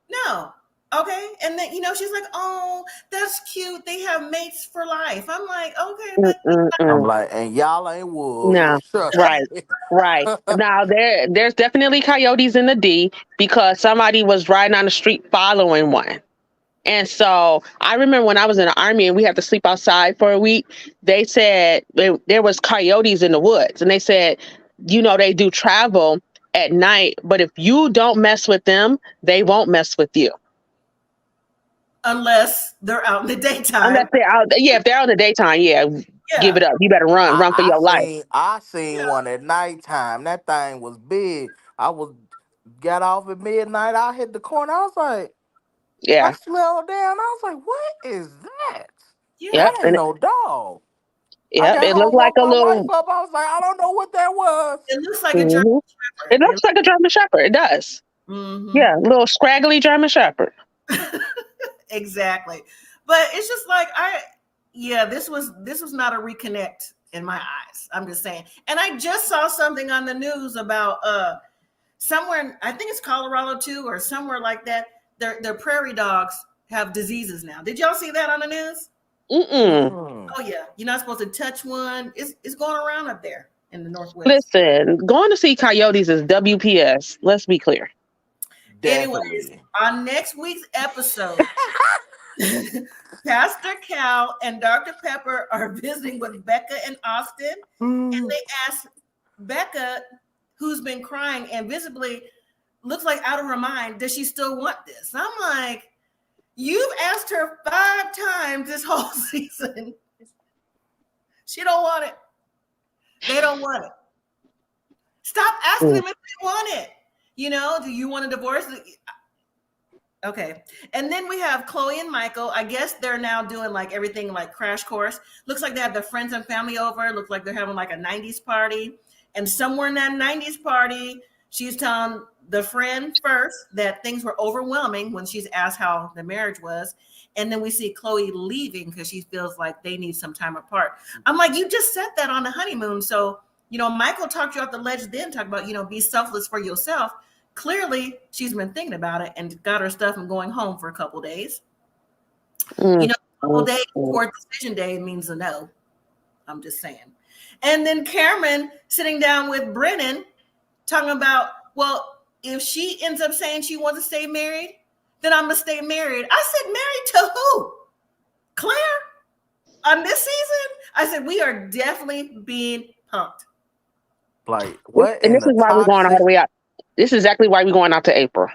No. Okay. And then, she's like, oh, that's cute. They have mates for life. I'm like, okay, but I'm like, and y'all ain't wolves. no, Trust right, me. right. Now there's definitely coyotes in the D, because somebody was riding on the street following one. And so I remember when I was in the army and we had to sleep outside for a week, they said there was coyotes in the woods, and they said, they do travel at night, but if you don't mess with them, they won't mess with you. unless they're out in the Unless daytime. they're out, yeah, if they're out in the daytime, yeah, give Yeah. it up. You better run for I your life. seen one at nighttime. That thing was big. Got off at midnight. I hit the corner. I was like, I Yeah, slowed down. I was like, what is that? yep, Yeah. That ain't and no dog. I yep. got It looked home, like woke a my wife little. up. I was like, I don't know what that was. It looks like a German hmm It Shepherd. looks like a German Shepherd. It does. Mhm. Yeah, little scraggly German Shepherd. Exactly. But it's just like this was not a reconnect in my eyes. I'm just saying. And I just saw something on the news about somewhere I think it's Colorado too, or somewhere like that. Their prairie dogs have diseases now. Did y'all see that on the news? Mm-mm. Mm, Oh yeah, you're not supposed to touch one. It's going around up there in the Northwest. Listen, going to see coyotes is WPS. Let's be clear. Anyways, definitely. on next week's episode, Pastor Cal and Dr. Pepper are visiting with Becca and Austin, and Mm. they ask Becca, who's been crying and visibly looks like out of her mind, does she still want this? I'm like, you've asked her 5 times this whole season. She don't want it. They don't want it. Stop asking them if they want it. Do you want a divorce? Okay. And then we have Chloe and Michael. I guess they're now doing like everything like crash course. Looks like they have their friends and family over. Looks like they're having like a 90s party. And somewhere in that 90s party, she's telling the friend first that things were overwhelming when she's asked how the marriage was. And then we see Chloe leaving because she feels like they need some time apart. I'm like, you just said that on the honeymoon. So, Michael talked you off the ledge then, talk about, be selfless for yourself. Clearly, she's been thinking about it and got her stuff and going home for a couple days. Mm, A couple mm, days mm. before decision day means a no. I'm just saying. And then Cameron sitting down with Brennan talking about, well, if she ends up saying she wants to stay married, then I'm going to stay married. I said, married to who? Claire? On this season? I said, we are definitely being punked. Like, what And in this the is why we're going all toxic? the way out. This is exactly why we're going out to April.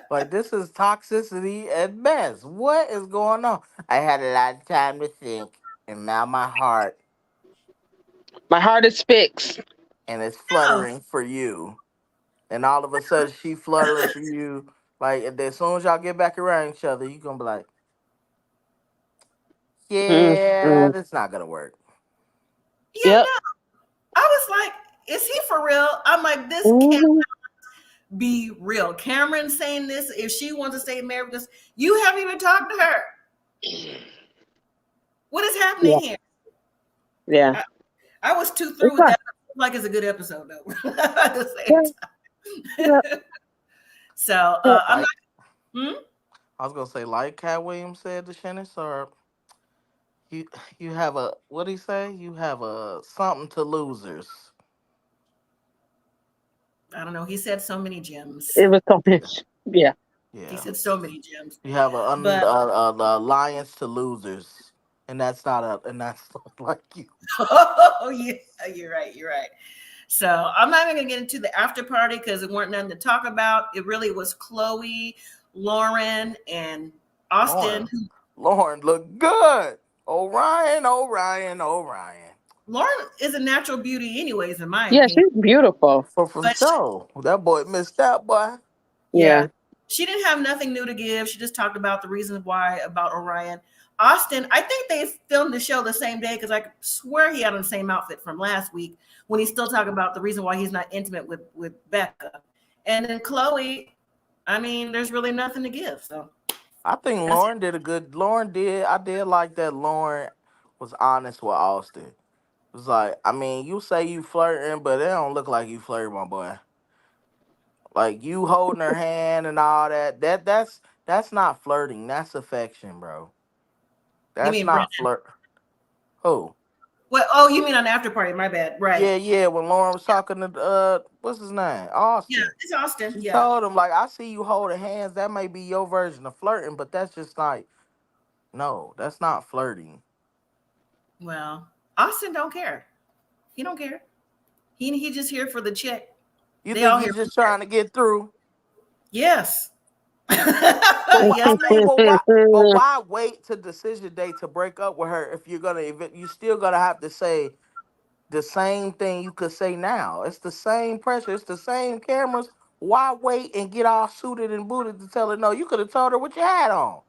Like, this is toxicity at best. What is going on? I had a lot of time to think, and now my heart. My heart is fixed. and it's No. fluttering for you, and all of a sudden she fluttering for you. Like, and then as soon as y'all get back around each other, you gonna be like, yeah, Mm-hmm. that's not gonna work. Yeah, Yep. no. I was like, is he for real? I'm like, this can't Mm-hmm. be real. Cameron saying this, if she wants to stay married, because you haven't even talked to her. What is happening Yeah. here? Yeah. I was too It's through with fine. that. Like it's a good episode though. At the same Yeah. Yeah. time. So Yeah. I'm Like, not. I was gonna say, like Cat Williams said to Shannon Sharp, you you have a, what do he say? You have a something to losers. I don't know. He said so many gems. It was so much. Yeah. He Yeah, said so many gems. you have But a alliance to losers, and that's not a, and that's not like you. oh yeah, you're right. You're right. So I'm not even gonna get into the after party because it weren't nothing to talk about. It really was Chloe, Lauren, and Austin. Lauren look good. Orion, Orion, Orion. Lauren is a natural beauty, anyways, in my Yeah. opinion. She's beautiful. For But sure. That boy missed that boy. yeah, Yeah. she didn't have nothing new to give. She just talked about the reasons why about Orion. Austin, I think they filmed the show the same day because I swear he had on the same outfit from last week when he's still talking about the reason why he's not intimate with Becca. And then Chloe, I mean, there's really nothing to give. So I think that's Lauren did a good. Lauren did. I did like that. Lauren was honest with Austin. It was like, I mean, you say you flirting, but it don't look like you flirting, my boy. Like, you holding her hand and all that. That's not flirting. That's affection, bro. you That's mean Brennan. not flirt. Who? Well, oh, you mean on the after party, my bad. Right. Yeah, yeah. When Lauren was talking to what's his name, Yeah, Austin. it's Austin. She Yeah. told him, like, I see you holding hands. That may be your version of flirting, but that's just like, no, that's not flirting. Well, Austin don't care. He don't care. He just here for the check. You They think all he's here for just the check. trying to get through? Yes. But Yes. I mean, but why wait to decision day to break up with her if you're gonna, if you still gonna have to say the same thing you could say now? It's the same pressure. It's the same cameras. Why wait and get all suited and booted to tell her no? You could have told her what you had on.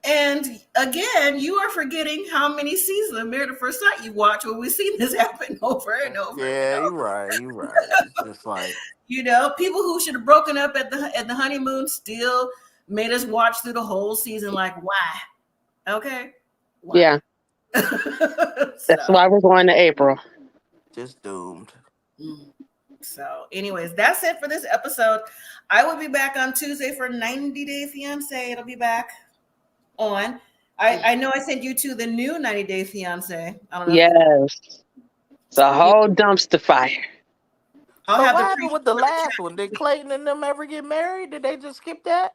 And again, you are forgetting how many seasons of Married at First Sight you watch where we've seen this happen over and over and Yeah, you're over. right. You're right. It's just like, You know, people who should have broken up at the honeymoon still made us watch through the whole season. Like, why? Okay, why? Yeah. That's So, why we're going to April. just doomed. mm. So, anyways, that's it for this episode. I will be back on Tuesday for 90 Day Fiance. It'll be back on. I know I sent you to the new 90 Day Fiance. I don't know if Yes. It's a you. whole dumpster fire. I'll So have what the happened preview with the for the last chat. one? Did Clayton and them ever get married? Did they just skip that?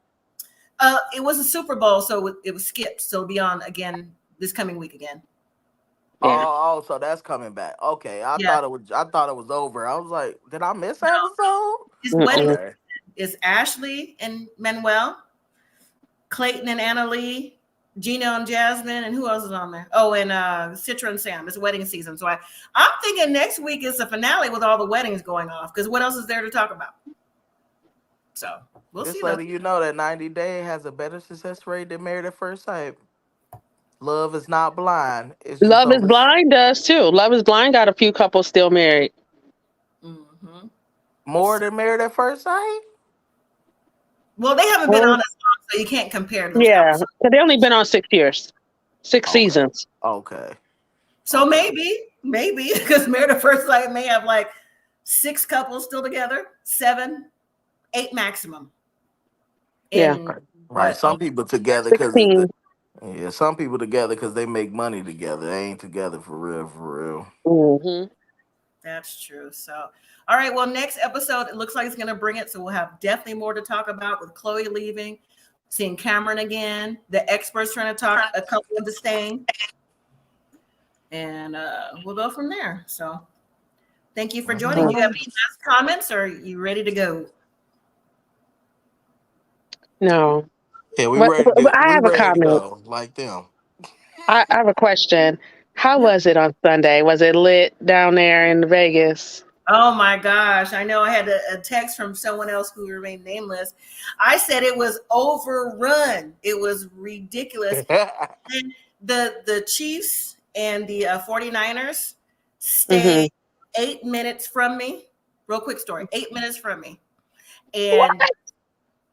It was a Super Bowl, so it was skipped. So it'll be on again this coming week again. Yeah. Oh, so that's coming back. Okay, Yeah, I thought it was over. I was like, did I miss an episode? his wedding Mm-mm. Okay. is Ashley and Manuel, Clayton and Anna Lee, Gina and Jasmine, and who else is on there? Oh, and Citra and Sam. It's wedding season, so I'm thinking next week is the finale with all the weddings going off. Because what else is there to talk about? So we'll Just see though. letting you know that 90 Day has a better success rate than Married at First Sight. Love is not blind. It's just Love is over. Blind does too. Love is Blind got a few couples still married. Mm-hmm. More than Married at First Sight? Well, they haven't been on as long, so you can't compare those Yeah. couples. So they only been on 6 years. 6 Okay. seasons. Okay. So maybe, because Married at First Sight may have like 6 couples still together, 7, 8 maximum. Yeah. In Right. what? Some people together because 16. yeah, some people together because they make money together. They ain't together for real, for real. Mm-hmm. That's true. So, all right. Well, next episode, it looks like it's going to bring it. So we'll have definitely more to talk about with Chloe leaving, seeing Cameron again, the experts trying to talk a couple into staying, and we'll go from there. So, thank you for joining. Do you have any last comments, or are you ready to go? No. Yeah, But we I have a ready to comment. go like them. I have a question. How Yep. was it on Sunday? Was it lit down there in Vegas? Oh my gosh. I know I had a text from someone else who remained nameless. I said it was overrun. It was ridiculous. And the Chiefs and the 49ers Mm-hmm. stayed 8 minutes from me. Real quick story, 8 minutes from me. What? And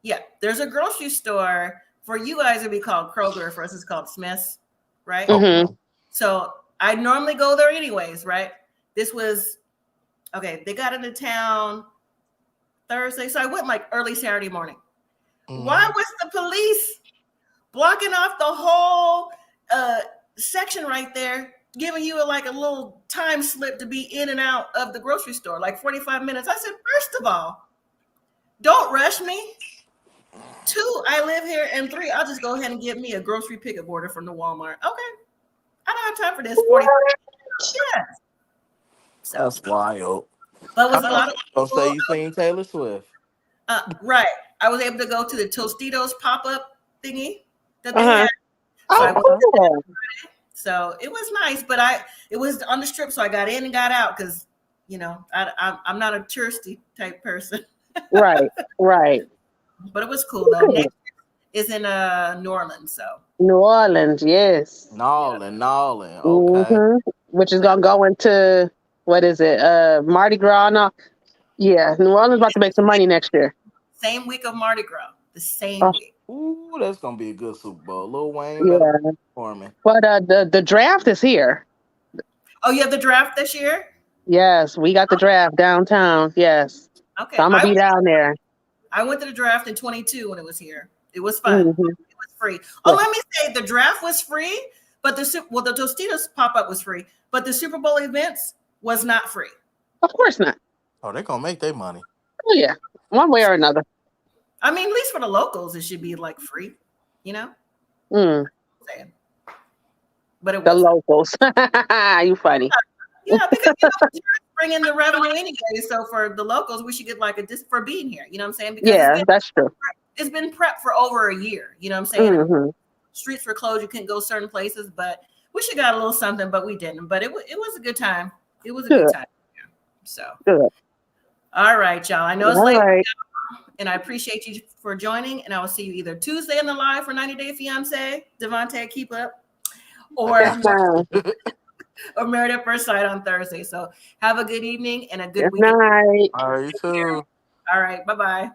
yeah, there's a grocery store. For you guys, it'd be called Kroger. For us, it's called Smith's, right? Mm-hmm. So I normally go there anyways, right? This was okay. They got into town Thursday, so I went like early Saturday morning. Why was the police blocking off the whole section right there, giving you like a little time slip to be in and out of the grocery store, like 45 minutes? I said, first of all, don't rush me. 2, I live here, and 3, I'll just go ahead and get me a grocery pickup order from the Walmart. Okay, I don't have time for this 45 minutes. Yeah. So, That's wild. but it was a lot of Don't people. say you seen Taylor Swift. Right. I was able to go to the Tostitos pop-up thingy that they Uh-huh. had. So I Oh, went cool. So it was nice, but it was on the strip, so I got in and got out because I'm not a touristy type person. Right, right. But it was cool though. Next is in New Orleans, so New Orleans, yes. Nolin. Okay. Mm-hmm. Which is gonna go into what is it? Mardi Gras. No. Yeah, New Orleans about to make some money next year. same week of Mardi Gras, the same Oh, week. Ooh, that's gonna be a good Super Bowl. Lil Wayne better yeah. for me. But the draft is here. Oh, you have the draft this year? Yes, we got the draft downtown. Yes, Okay, so I'm gonna be down there. I went to the draft in 22 when it was here. It was fun. Mm-hmm. It was free. Yeah. Oh, let me say the draft was free, but the Tostitos pop-up was free, but the Super Bowl events was not free. Of course not. Oh, they gonna make their money. Oh yeah, one way or another. I mean, at least for the locals, it should be like free, you know? Mm, Saying. But it the was locals. You funny. yeah, because tourists bring in the revenue anyway. So for the locals, we should get like a for being here. You know what I'm saying? Because Yeah, that's true. it's been prepped for over a year. You know what I'm saying? Mm-hmm. Streets were closed. You couldn't go certain places, but we should got a little something, but we didn't. But it was a good time. It was a good time. Yeah. So Good. all right, y'all. I know it's All late, right. and I appreciate you for joining. And I will see you either Tuesday in the live for 90 Day Fiance, Devontae, keep up, or Yes, ma'am. or Married at First Sight on Thursday. So have a good evening and a good Good weekend. night. All right, you too. All right. Bye-bye.